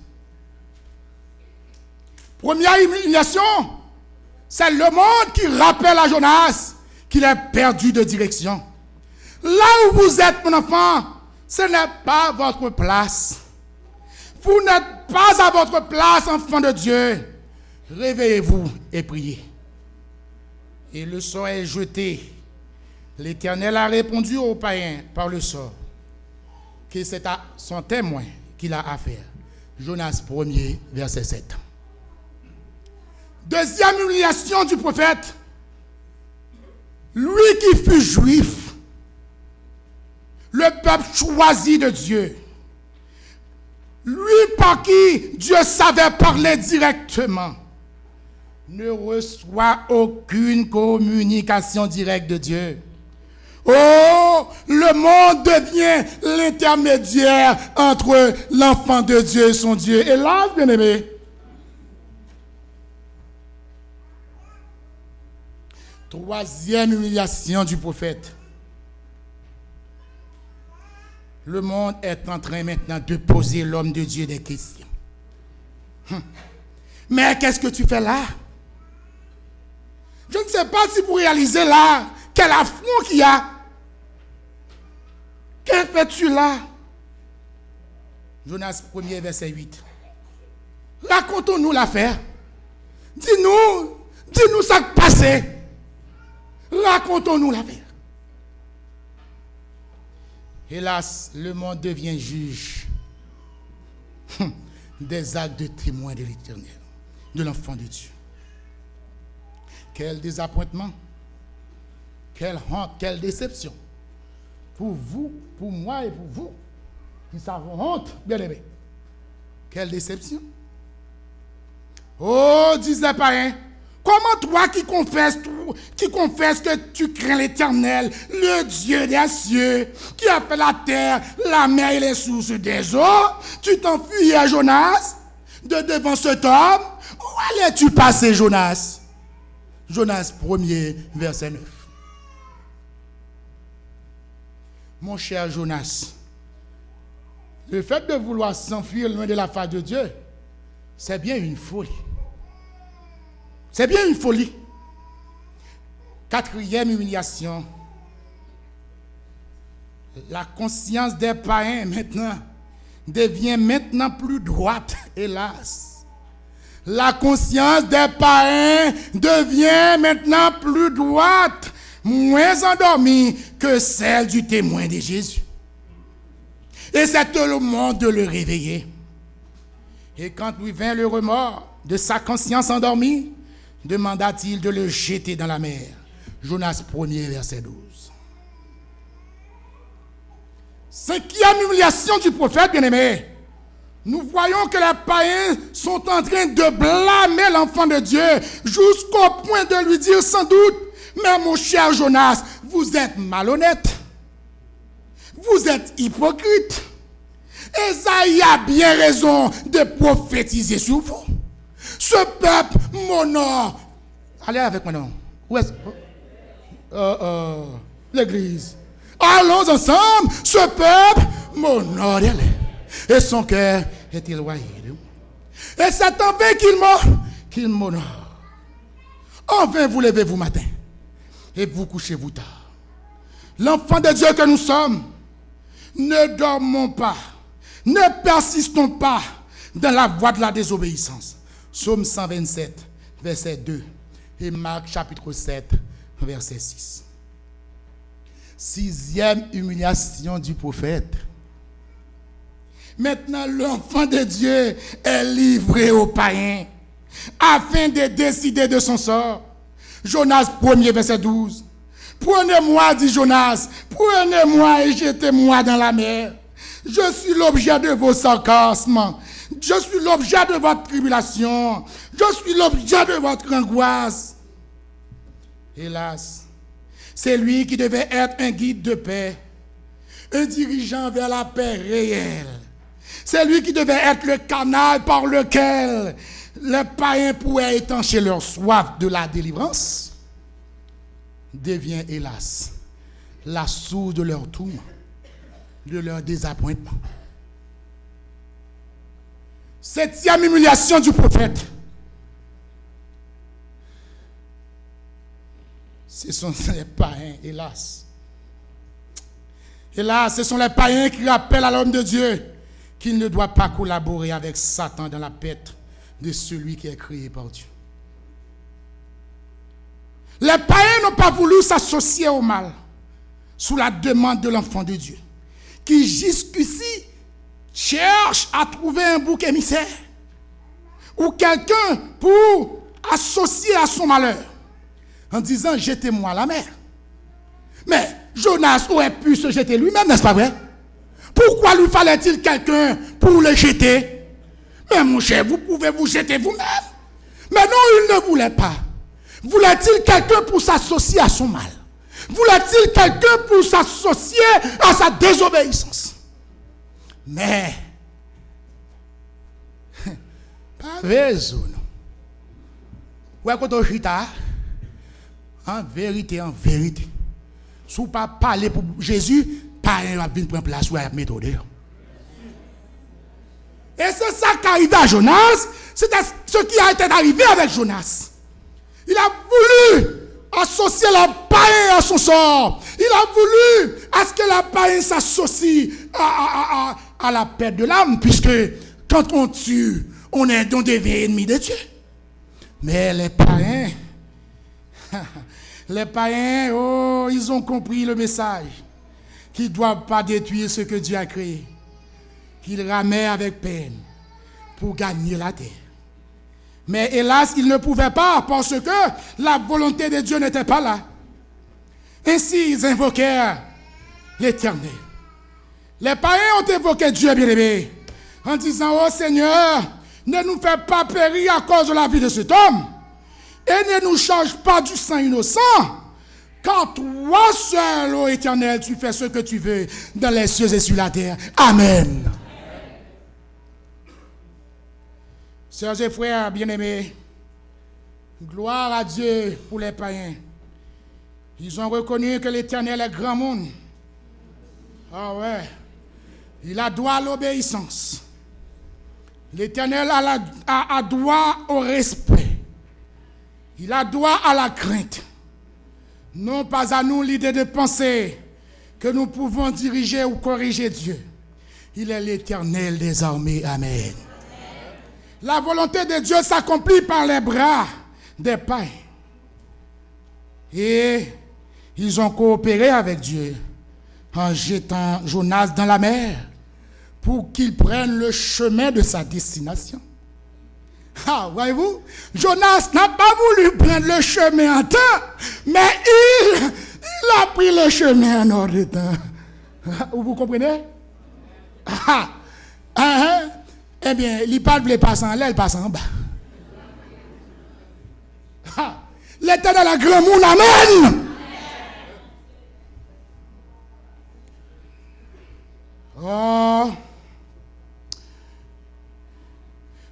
Première humiliation, c'est le monde qui rappelle à Jonas qu'il est perdu de direction. Là où vous êtes, mon enfant, ce n'est pas votre place. Vous n'êtes pas à votre place, enfant de Dieu. Réveillez-vous et priez. Et le sort est jeté. L'Éternel a répondu aux païens par le sort que c'est à son témoin qu'il a affaire. Jonas 1er, verset 7. Deuxième humiliation du prophète. Lui qui fut juif, le peuple choisi de Dieu, lui par qui Dieu savait parler directement, ne reçoit aucune communication directe de Dieu. Oh, le monde devient l'intermédiaire entre l'enfant de Dieu et son Dieu. Hélas, bien-aimé. Troisième humiliation du prophète. Le monde est en train maintenant de poser l'homme de Dieu des questions. Mais qu'est-ce que tu fais là? Je ne sais pas si vous réalisez là quel affront qu'il y a. Que fais-tu là? Jonas 1er, verset 8. Racontons-nous l'affaire. Dis-nous ça qui passé. Racontons-nous l'affaire. Hélas, le monde devient juge des actes de témoin de l'Éternel, de l'enfant de Dieu. Quel désappointement, quelle honte, quelle déception. Pour vous, pour moi et pour vous, qui savons honte, bien aimé. Quelle déception. Oh, disent les païens, comment toi qui confesses que tu crains l'Éternel, le Dieu des cieux, qui a fait la terre, la mer et les sources des eaux, tu t'enfuis à Jonas de devant cet homme? Où allais-tu passer, Jonas? Jonas 1er, verset 9. Mon cher Jonas, le fait de vouloir s'enfuir loin de la face de Dieu, c'est bien une folie. C'est bien une folie. Quatrième humiliation. La conscience des païens maintenant devient maintenant plus droite, hélas. La conscience des païens devient maintenant plus droite, moins endormie que celle du témoin de Jésus. Et c'est le moment de le réveiller. Et quand lui vint le remords de sa conscience endormie, demanda-t-il de le jeter dans la mer. Jonas 1er, verset 12. Cinquième humiliation du prophète, bien-aimé. Nous voyons que les païens sont en train de blâmer l'enfant de Dieu jusqu'au point de lui dire sans doute, mais mon cher Jonas, vous êtes malhonnête. Vous êtes hypocrite. Esaïe a bien raison de prophétiser sur vous. Ce peuple m'honore. Allez avec moi, non. Où est-ce l'église. Allons ensemble. Ce peuple m'honore. Et son cœur est éloigné de moi. Et c'est en vain qu'il m'honore. En vain vous levez-vous matin. Et vous couchez-vous tard. L'enfant de Dieu que nous sommes, ne dormons pas. Ne persistons pas dans la voie de la désobéissance. Psaume 127, verset 2. Et Marc chapitre 7, verset 6. Sixième humiliation du prophète. Maintenant, l'enfant de Dieu est livré aux païens afin de décider de son sort. Jonas 1er, verset 12. Prenez-moi, dit Jonas, prenez-moi et jetez-moi dans la mer. Je suis l'objet de vos sarcasmes. Je suis l'objet de votre tribulation. Je suis l'objet de votre angoisse. Hélas, c'est lui qui devait être un guide de paix, un dirigeant vers la paix réelle. C'est lui qui devait être le canal par lequel les païens pourraient étancher leur soif de la délivrance. Devient, hélas, la source de leur tourment, de leur désappointement. 7e humiliation du prophète. Ce sont les païens, hélas. Hélas, ce sont les païens qui rappellent à l'homme de Dieu qu'il ne doit pas collaborer avec Satan dans la perte de celui qui est créé par Dieu. Les païens n'ont pas voulu s'associer au mal sous la demande de l'enfant de Dieu, qui jusqu'ici cherche à trouver un bouc émissaire ou quelqu'un pour associer à son malheur en disant jetez-moi à la mer. Mais Jonas aurait pu se jeter lui-même, n'est-ce pas vrai? Pourquoi lui fallait-il quelqu'un pour le jeter? Mais mon cher, vous pouvez vous jeter vous-même. Mais non, il ne voulait pas. Voulait-il quelqu'un pour s'associer à son mal? Voulait-il quelqu'un pour s'associer à sa désobéissance? Mais, pas raison. Ouais, quand on chita, en vérité, si vous ne pas parler pour Jésus, pas un va venir prendre place ou à mettre au dehors. Et c'est ça qui arrive à Jonas, c'est ce qui a été arrivé avec Jonas. Il a voulu associer la païen à son sort. Il a voulu à ce que la païen s'associe à la perte de l'âme, puisque quand on tue, on devient ennemi de Dieu. Mais les païens, oh, ils ont compris le message, qu'ils ne doivent pas détruire ce que Dieu a créé, qu'ils ramaient avec peine pour gagner la terre. Mais hélas, ils ne pouvaient pas parce que la volonté de Dieu n'était pas là. Ainsi, ils invoquèrent l'Éternel. Les païens ont évoqué Dieu bien-aimé en disant, oh Seigneur, ne nous fais pas périr à cause de la vie de cet homme et ne nous change pas du sang innocent, car toi seul, ô Éternel, tu fais ce que tu veux dans les cieux et sur la terre. Amen. Sœurs et frères bien-aimés, gloire à Dieu pour les païens. Ils ont reconnu que l'Éternel est grand monde. Ah ouais. Il a droit à l'obéissance. L'Éternel a droit au respect. Il a droit à la crainte. Non pas à nous l'idée de penser que nous pouvons diriger ou corriger Dieu. Il est l'Éternel des armées. Amen. La volonté de Dieu s'accomplit par les bras des païens. Et ils ont coopéré avec Dieu en jetant Jonas dans la mer pour qu'il prenne le chemin de sa destination. Ah, voyez-vous, Jonas n'a pas voulu prendre le chemin en temps, mais il a pris le chemin en hors de temps. Vous comprenez? Eh bien, il ne voulait pas passer en l'air, il passe en bas. L'Éternel a grand monde, amen. Oh,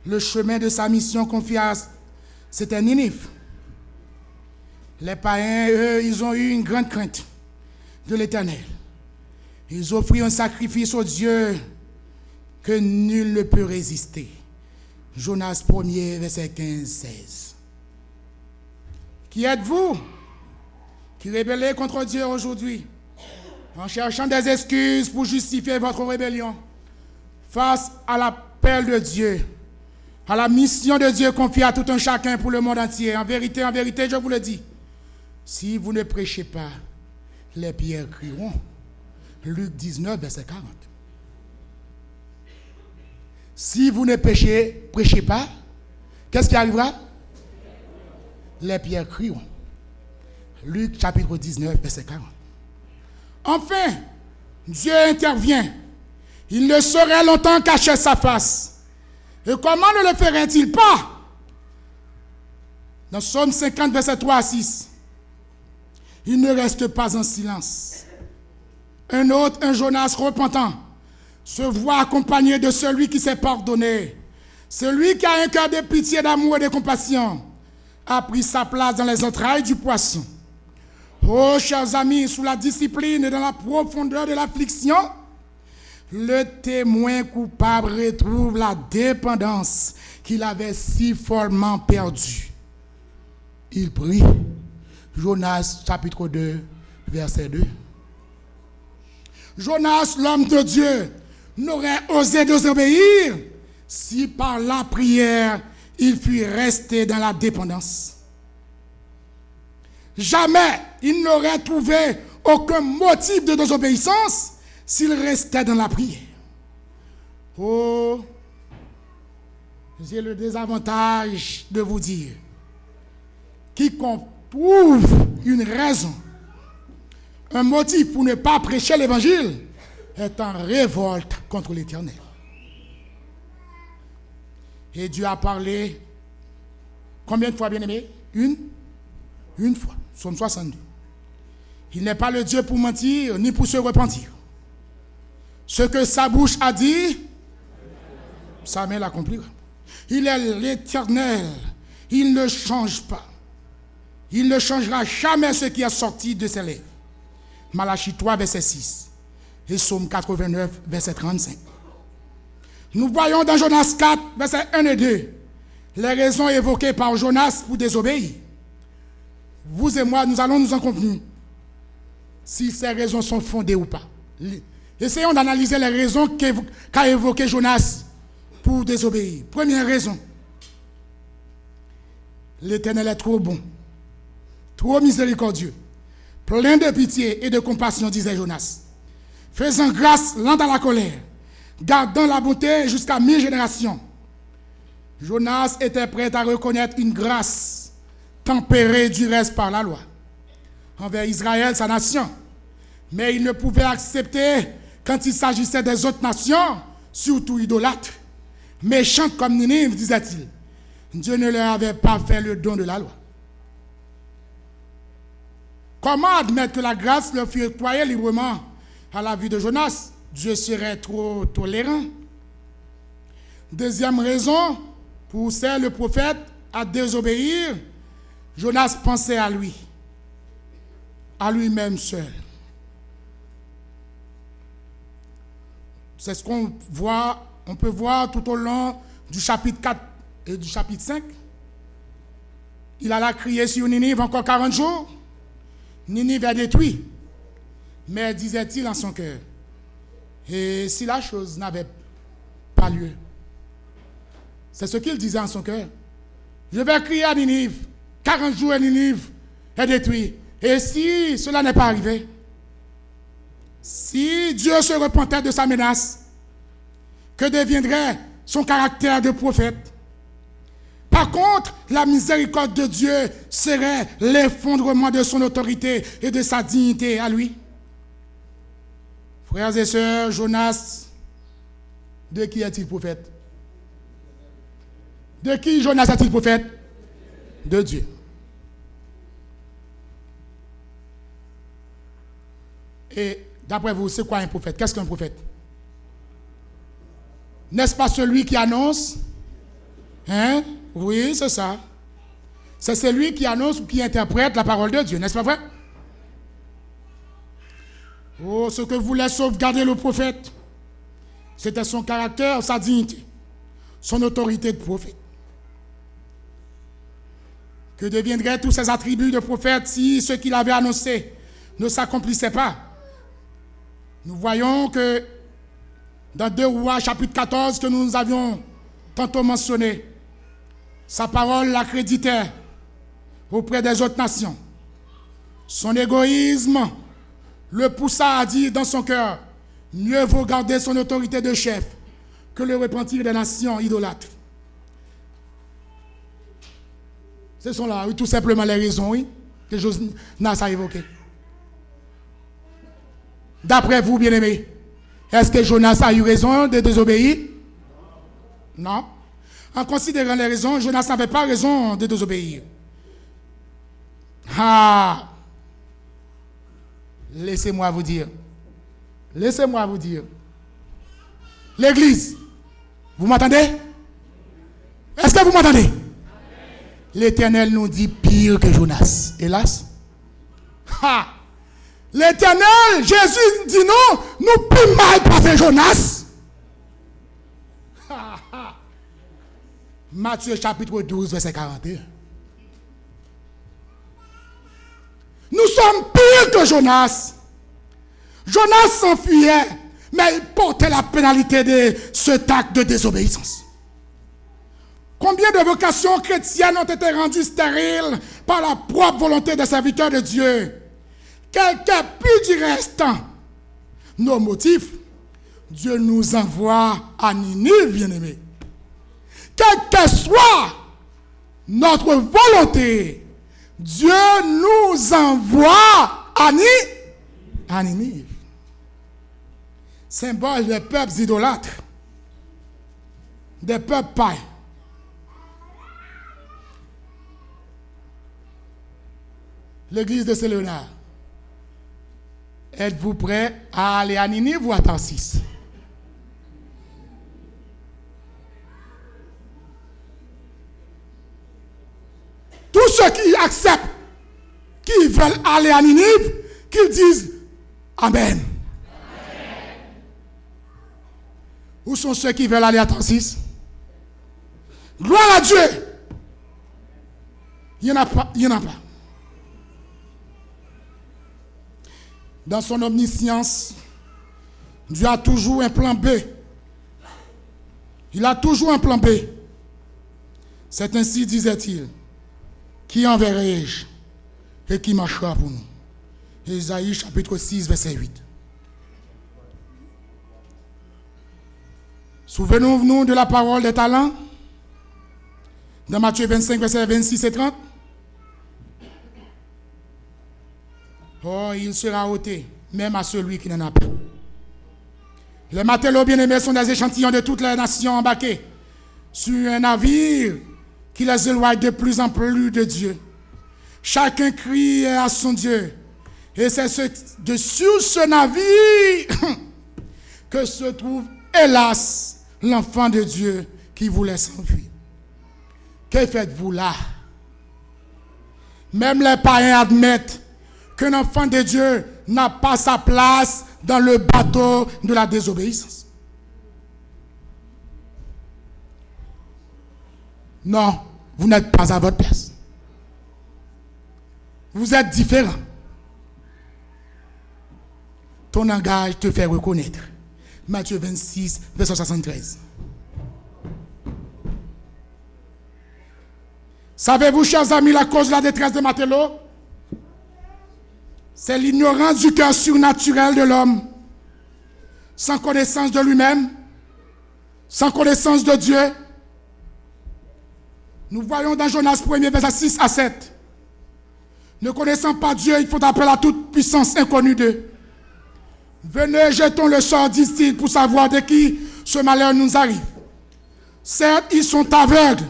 le chemin de sa mission confiée à c'était Ninive. Les païens, eux, ils ont eu une grande crainte de l'Éternel. Ils offrirent un sacrifice au Dieu que nul ne peut résister. Jonas 1er, verset 15-16. Qui êtes-vous qui rébellez contre Dieu aujourd'hui en cherchant des excuses pour justifier votre rébellion face à l'appel de Dieu, à la mission de Dieu confiée à tout un chacun pour le monde entier? En vérité, je vous le dis, si vous ne prêchez pas, les pierres crieront. Luc 19, verset 40. Si vous ne prêchez pas, qu'est-ce qui arrivera? Les pierres crieront. Luc chapitre 19, verset 40. Enfin, Dieu intervient. Il ne saurait longtemps cacher sa face. Et comment ne le ferait-il pas? Dans Psaume 50, verset 3 à 6. Il ne reste pas en silence. Un autre, un Jonas repentant, se voit accompagné de celui qui s'est pardonné. Celui qui a un cœur de pitié, d'amour et de compassion a pris sa place dans les entrailles du poisson. Oh, chers amis, sous la discipline et dans la profondeur de l'affliction, le témoin coupable retrouve la dépendance qu'il avait si follement perdue. Il prie. Jonas chapitre 2, verset 2. Jonas, l'homme de Dieu, n'aurait osé désobéir si par la prière il fût resté dans la dépendance. Jamais il n'aurait trouvé aucun motif de désobéissance s'il restait dans la prière. Oh, j'ai le désavantage de vous dire, quiconque trouve une raison, un motif pour ne pas prêcher l'évangile, est en révolte contre l'Éternel. Et Dieu a parlé combien de fois, bien-aimé? Une fois. Psaume 62. Il n'est pas le Dieu pour mentir, ni pour se repentir. Ce que sa bouche a dit, sa main l'accomplira. Il est l'Éternel. Il ne change pas. Il ne changera jamais ce qui est sorti de ses lèvres. Malachie 3, verset 6. Et Psaume 89, verset 35. Nous voyons dans Jonas 4, verset 1 et 2, les raisons évoquées par Jonas pour désobéir. Vous et moi, nous allons nous en convenir si ces raisons sont fondées ou pas. Essayons d'analyser les raisons qu'a évoquées Jonas pour désobéir. Première raison, l'Éternel est trop bon, trop miséricordieux, plein de pitié et de compassion, disait Jonas, faisant grâce, lent à la colère, gardant la bonté jusqu'à 1000 générations. Jonas était prêt à reconnaître une grâce tempérée du reste par la loi envers Israël, sa nation. Mais il ne pouvait accepter quand il s'agissait des autres nations, surtout idolâtres, méchantes comme Ninive, disait-il. Dieu ne leur avait pas fait le don de la loi. Comment admettre que la grâce leur fut octroyée librement à la vue de Jonas? Dieu serait trop tolérant. Deuxième raison, poussait le prophète à désobéir. Jonas pensait à lui-même seul. C'est ce qu'on voit, on peut voir tout au long du chapitre 4 et du chapitre 5. Il alla crier sur Ninive encore 40 jours. Ninive est détruit. Mais disait-il en son cœur, et si la chose n'avait pas lieu? C'est ce qu'il disait en son cœur. Je vais crier à Ninive. 40 jours et Ninive est détruit. Et si cela n'est pas arrivé? Si Dieu se repentait de sa menace, que deviendrait son caractère de prophète? Par contre, la miséricorde de Dieu serait l'effondrement de son autorité et de sa dignité à lui. Frères et sœurs, Jonas, de qui est-il prophète? De qui Jonas est-il prophète? De Dieu. Et d'après vous, c'est quoi un prophète? Qu'est-ce qu'un prophète? N'est-ce pas celui qui annonce? Hein? Oui, c'est ça. C'est celui qui annonce ou qui interprète la parole de Dieu, n'est-ce pas vrai? Oh, ce que voulait sauvegarder le prophète, c'était son caractère, sa dignité, son autorité de prophète. Que deviendraient tous ces attributs de prophète si ce qu'il avait annoncé ne s'accomplissait pas? Nous voyons que dans 2 Rois, chapitre 14, que nous avions tantôt mentionné, sa parole l'accréditait auprès des autres nations. Son égoïsme le poussa à dire dans son cœur, mieux vaut garder son autorité de chef que le repentir des nations idolâtres. Ce sont là, oui, tout simplement les raisons, oui, que Jonas a évoquées. D'après vous, bien-aimés, est-ce que Jonas a eu raison de désobéir? Non. En considérant les raisons, Jonas n'avait pas raison de désobéir. Ah! Laissez-moi vous dire. Laissez-moi vous dire. L'église, vous m'entendez? Est-ce que vous m'entendez? L'Éternel nous dit pire que Jonas. Hélas. Ha! L'Éternel, Jésus dit non, nous plus mal pas fait Jonas. Matthieu chapitre 12, verset 41. Nous sommes pires que Jonas. Jonas s'enfuyait, mais il portait la pénalité de cet acte de désobéissance. Combien de vocations chrétiennes ont été rendues stériles par la propre volonté des serviteurs de Dieu? Quelqu'un plus du restant. Nos motifs, Dieu nous envoie à Ninive, bien-aimés. Quelle que soit notre volonté, Dieu nous envoie à Ninive. Symbole des peuples idolâtres, des peuples païens. L'église de Saint-Léonard. Êtes-vous prêts à aller à Ninive ou à Tarsis? Tous ceux qui acceptent, qui veulent aller à Ninive, qu'ils disent Amen. Amen. Où sont ceux qui veulent aller à Tarsis? Gloire à Dieu. Il n'y en a pas. Il n'y en a pas. Dans son omniscience, Dieu a toujours un plan B. Il a toujours un plan B. C'est ainsi, disait-il, qui enverrai-je et qui marchera pour nous. Ésaïe chapitre 6, verset 8. Souvenons-nous de la parole des talents dans Matthieu 25, verset 26 et 30. Oh, il sera ôté, même à celui qui n'en a pas. Les matelots bien-aimés sont des échantillons de toutes les nations embarquées sur un navire qui les éloigne de plus en plus de Dieu. Chacun crie à son Dieu. Et c'est sur ce navire que se trouve, hélas, l'enfant de Dieu qui voulait s'enfuir. Que faites-vous là? Même les païens admettent qu'un enfant de Dieu n'a pas sa place dans le bateau de la désobéissance. Non, vous n'êtes pas à votre place. Vous êtes différent. Ton langage te fait reconnaître. Matthieu 26, verset 73. Savez-vous, chers amis, la cause de la détresse de matelots? C'est l'ignorance du cœur surnaturel de l'homme, sans connaissance de lui-même, sans connaissance de Dieu. Nous voyons dans Jonas 1er, verset 6 à 7. Ne connaissant pas Dieu, il faut appeler à toute puissance inconnue d'eux. Venez, jetons le sort, disent-ils, pour savoir de qui ce malheur nous arrive. Certes, ils sont aveugles,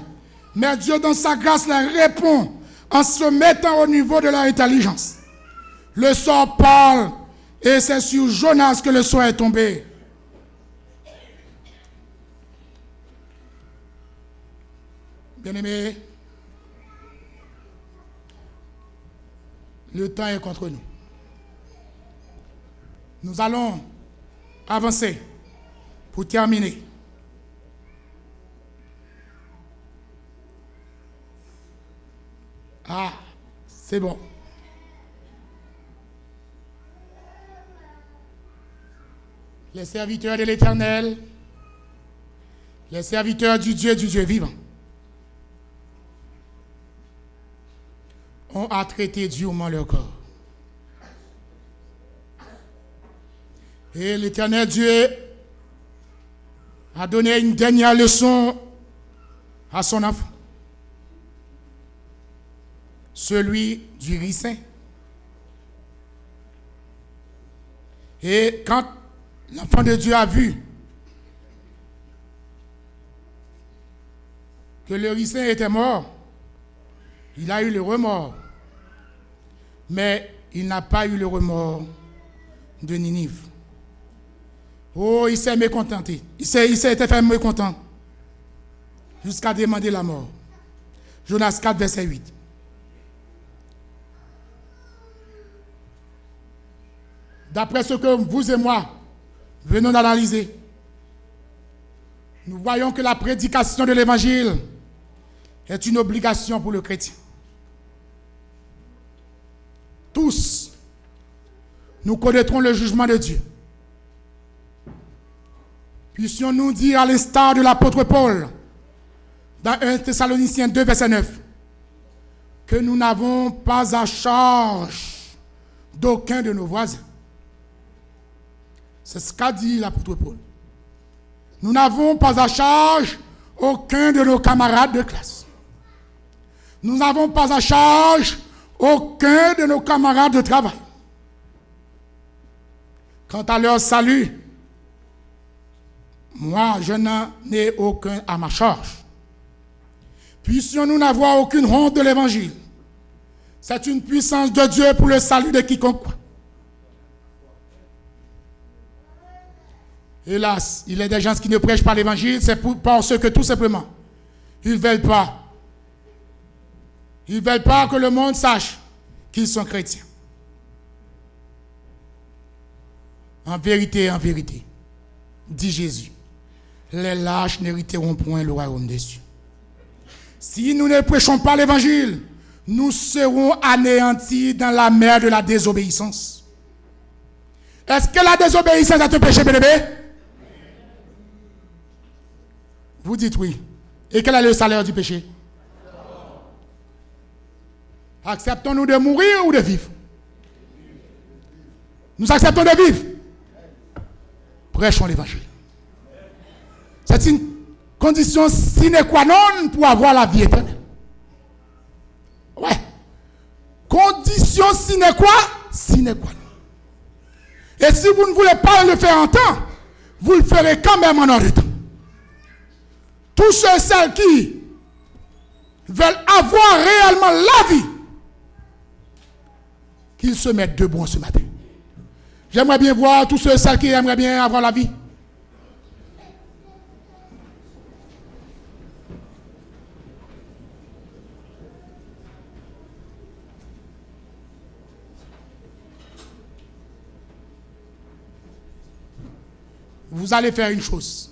mais Dieu, dans sa grâce, leur répond en se mettant au niveau de leur intelligence. Le sort parle, et c'est sur Jonas que le sort est tombé. Bien-aimés, le temps est contre nous. Nous allons avancer pour terminer. Ah, c'est bon. Les serviteurs de l'Éternel, les serviteurs du Dieu vivant, ont à traiter durement leur corps. Et l'Éternel Dieu a donné une dernière leçon à son enfant, celui du ricin. Et quand l'enfant de Dieu a vu que le ricin était mort, il a eu le remords. Mais il n'a pas eu le remords de Ninive. Oh, il s'est mécontenté. Il s'est été fait mécontent jusqu'à demander la mort. Jonas 4, verset 8. d'après ce que vous et moi venons d'analyser, nous voyons que la prédication de l'évangile est une obligation pour le chrétien. Tous, nous connaîtrons le jugement de Dieu. Puissions-nous dire à l'instar de l'apôtre Paul, dans 1 Thessaloniciens 2, verset 9, que nous n'avons pas à charge d'aucun de nos voisins. C'est ce qu'a dit l'apôtre Paul. Nous n'avons pas à charge aucun de nos camarades de classe. Nous n'avons pas à charge aucun de nos camarades de travail. Quant à leur salut, moi, je n'en ai aucun à ma charge. Puissions-nous n'avoir aucune honte de l'évangile. C'est une puissance de Dieu pour le salut de quiconque. Hélas, il y a des gens qui ne prêchent pas l'évangile, c'est parce que tout simplement, ils ne veulent pas. Ils ne veulent pas que le monde sache qu'ils sont chrétiens. En vérité, dit Jésus, les lâches n'hériteront point le royaume des cieux. Si nous ne prêchons pas l'évangile, nous serons anéantis dans la mer de la désobéissance. Est-ce que la désobéissance est un péché, bien-aimé? Vous dites oui. Et quel est le salaire du péché? Acceptons-nous de mourir ou de vivre? Nous acceptons de vivre. Prêchons l'évangile. C'est une condition sine qua non pour avoir la vie éternelle. Ouais. Condition sine qua non. Et si vous ne voulez pas le faire en temps, vous le ferez quand même en heure de temps. Tous ceux et celles qui veulent avoir réellement la vie, qu'ils se mettent debout ce matin. J'aimerais bien voir tous ceux et celles qui aimeraient bien avoir la vie. Vous allez faire une chose.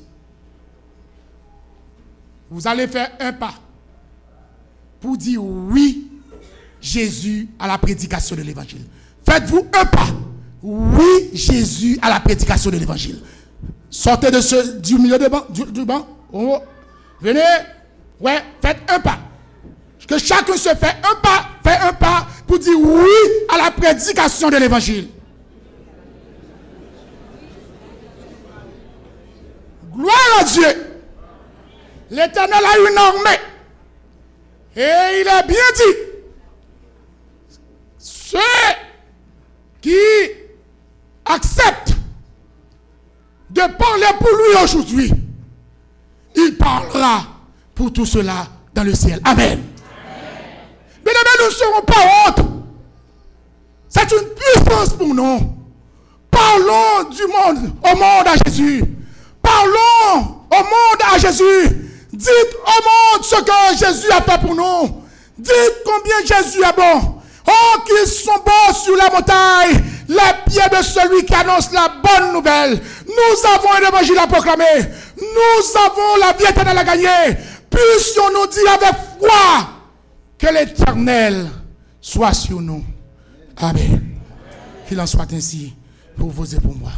Vous allez faire un pas pour dire oui, Jésus, à la prédication de l'évangile. Faites-vous un pas. Oui, Jésus, à la prédication de l'évangile. Sortez du milieu du banc. Oh, venez. Ouais, faites un pas. Que chacun se fait un pas pour dire oui à la prédication de l'évangile. Gloire à Dieu. L'Éternel a une armée. Et il a bien dit, ceux qui acceptent de parler pour lui aujourd'hui, il parlera pour tout cela dans le ciel. Amen. Mais nous ne serons pas honte. C'est une puissance pour nous. Parlons du monde, au monde à Jésus. Parlons au monde à Jésus. Dites au monde ce que Jésus a fait pour nous. Dites combien Jésus est bon. Oh, qu'ils sont bons sur la montagne, les pieds de celui qui annonce la bonne nouvelle. Nous avons un évangile à proclamer. Nous avons la vie éternelle à gagner. Puissions-nous dire avec foi que l'Éternel soit sur nous. Amen. Qu'il en soit ainsi pour vous et pour moi.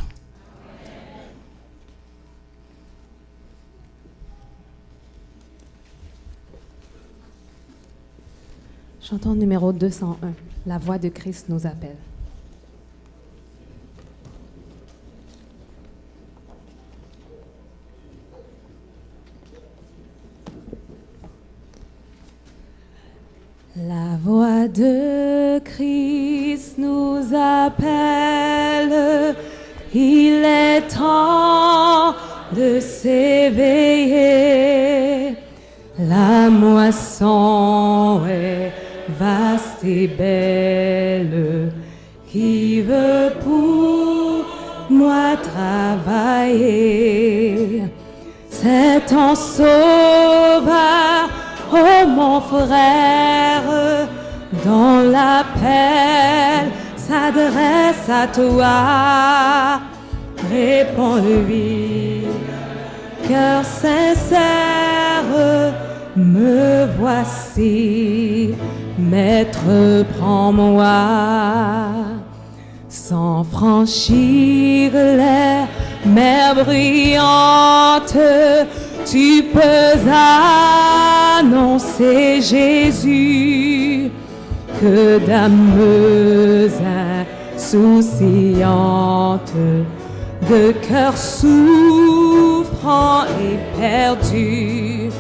Chanson numéro 201. La voix de Christ nous appelle. La voix de Christ nous appelle. Il est temps de s'éveiller. La moisson est vaste et belle, qui veut pour moi travailler. C'est ton sauveur, oh mon frère, dans l'appel s'adresse à toi. Réponds-lui, cœur sincère, me voici. Maître, prends-moi. Sans franchir les mers brillantes, tu peux annoncer Jésus, que d'âmes insouciantes, de cœurs souffrants et perdus.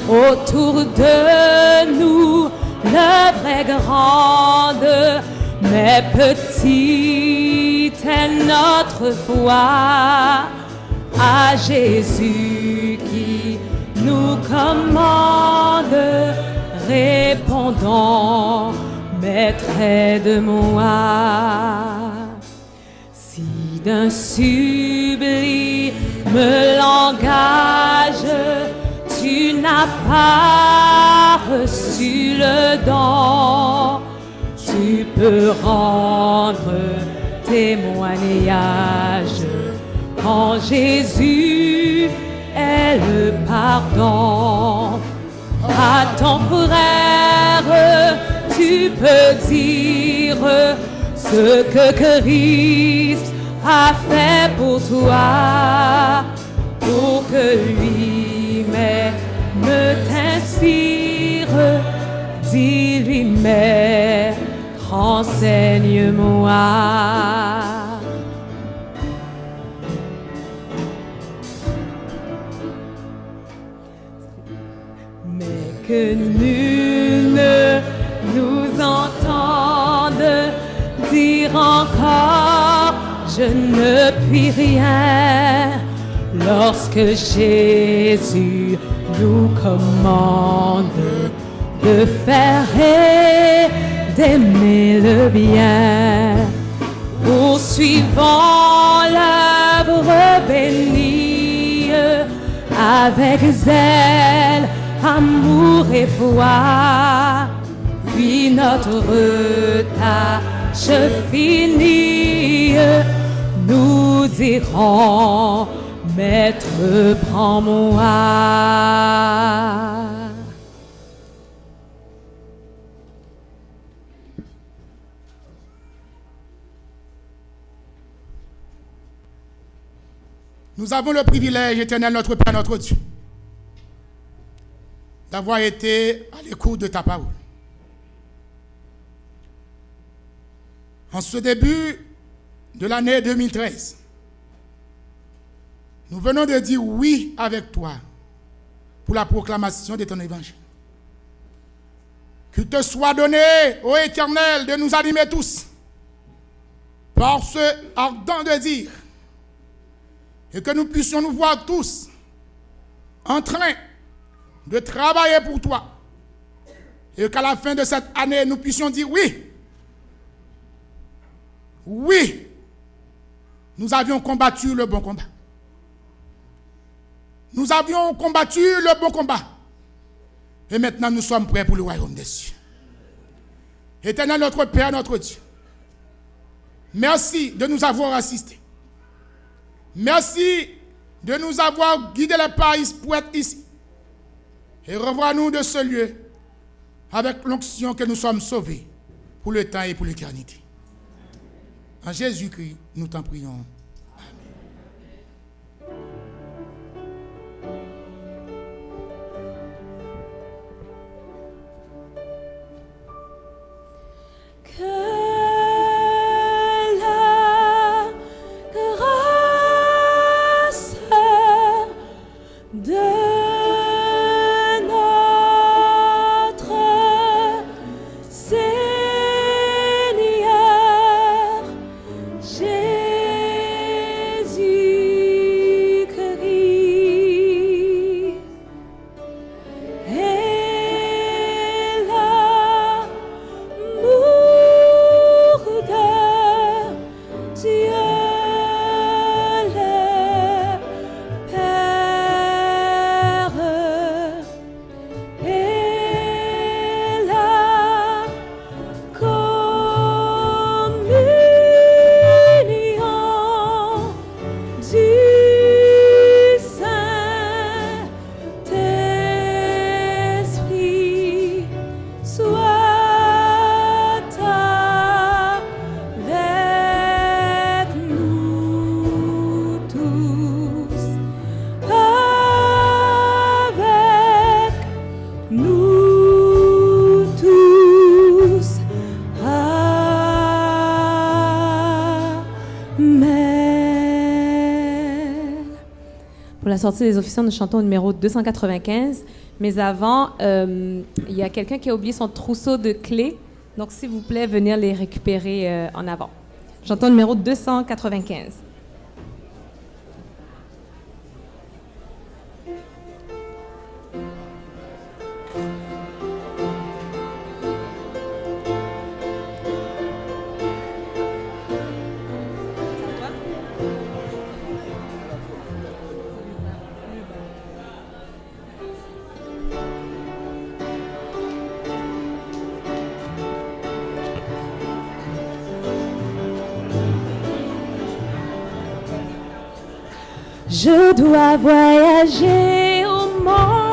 Autour de nous, l'œuvre est grande, mais petite est notre foi. À Jésus qui nous commande, répondons, Maître, aide-moi. Si d'un sublime langage tu n'as pas reçu le don, tu peux rendre témoignage quand Jésus est le pardon. À ton frère, tu peux dire ce que Christ a fait pour toi, pour que lui-même t'inspire. Dis-lui, Maître, enseigne-moi. Mais que nul ne nous entende dire encore, je ne puis rien, lorsque Jésus nous commande de faire et d'aimer le bien. Poursuivons l'œuvre bénie avec zèle, amour et foi. Puis notre tâche finie, nous dirons, Maître, prends-moi. Nous avons le privilège, éternel, notre Père, notre Dieu, d'avoir été à l'écoute de ta parole. En ce début de l'année 2013, nous venons de dire oui avec toi pour la proclamation de ton évangile. Qu'il te soit donné, ô Éternel, de nous animer tous par ce ardent de dire, et que nous puissions nous voir tous en train de travailler pour toi, et qu'à la fin de cette année, nous puissions dire oui. Oui, nous avions combattu le bon combat. Nous avions combattu le bon combat. Et maintenant, nous sommes prêts pour le royaume des cieux. Éternel, notre Père, notre Dieu, merci de nous avoir assistés. Merci de nous avoir guidé les pas pour être ici. Et revois-nous de ce lieu avec l'onction que nous sommes sauvés pour le temps et pour l'éternité. En Jésus-Christ, nous t'en prions. Seigneur, Jésus. la sortie des officiants, nous chantons au numéro 295. Mais avant, il y a quelqu'un qui a oublié son trousseau de clés. Donc, s'il vous plaît, venir les récupérer en avant. Chantons au numéro 295. Je dois voyager au monde.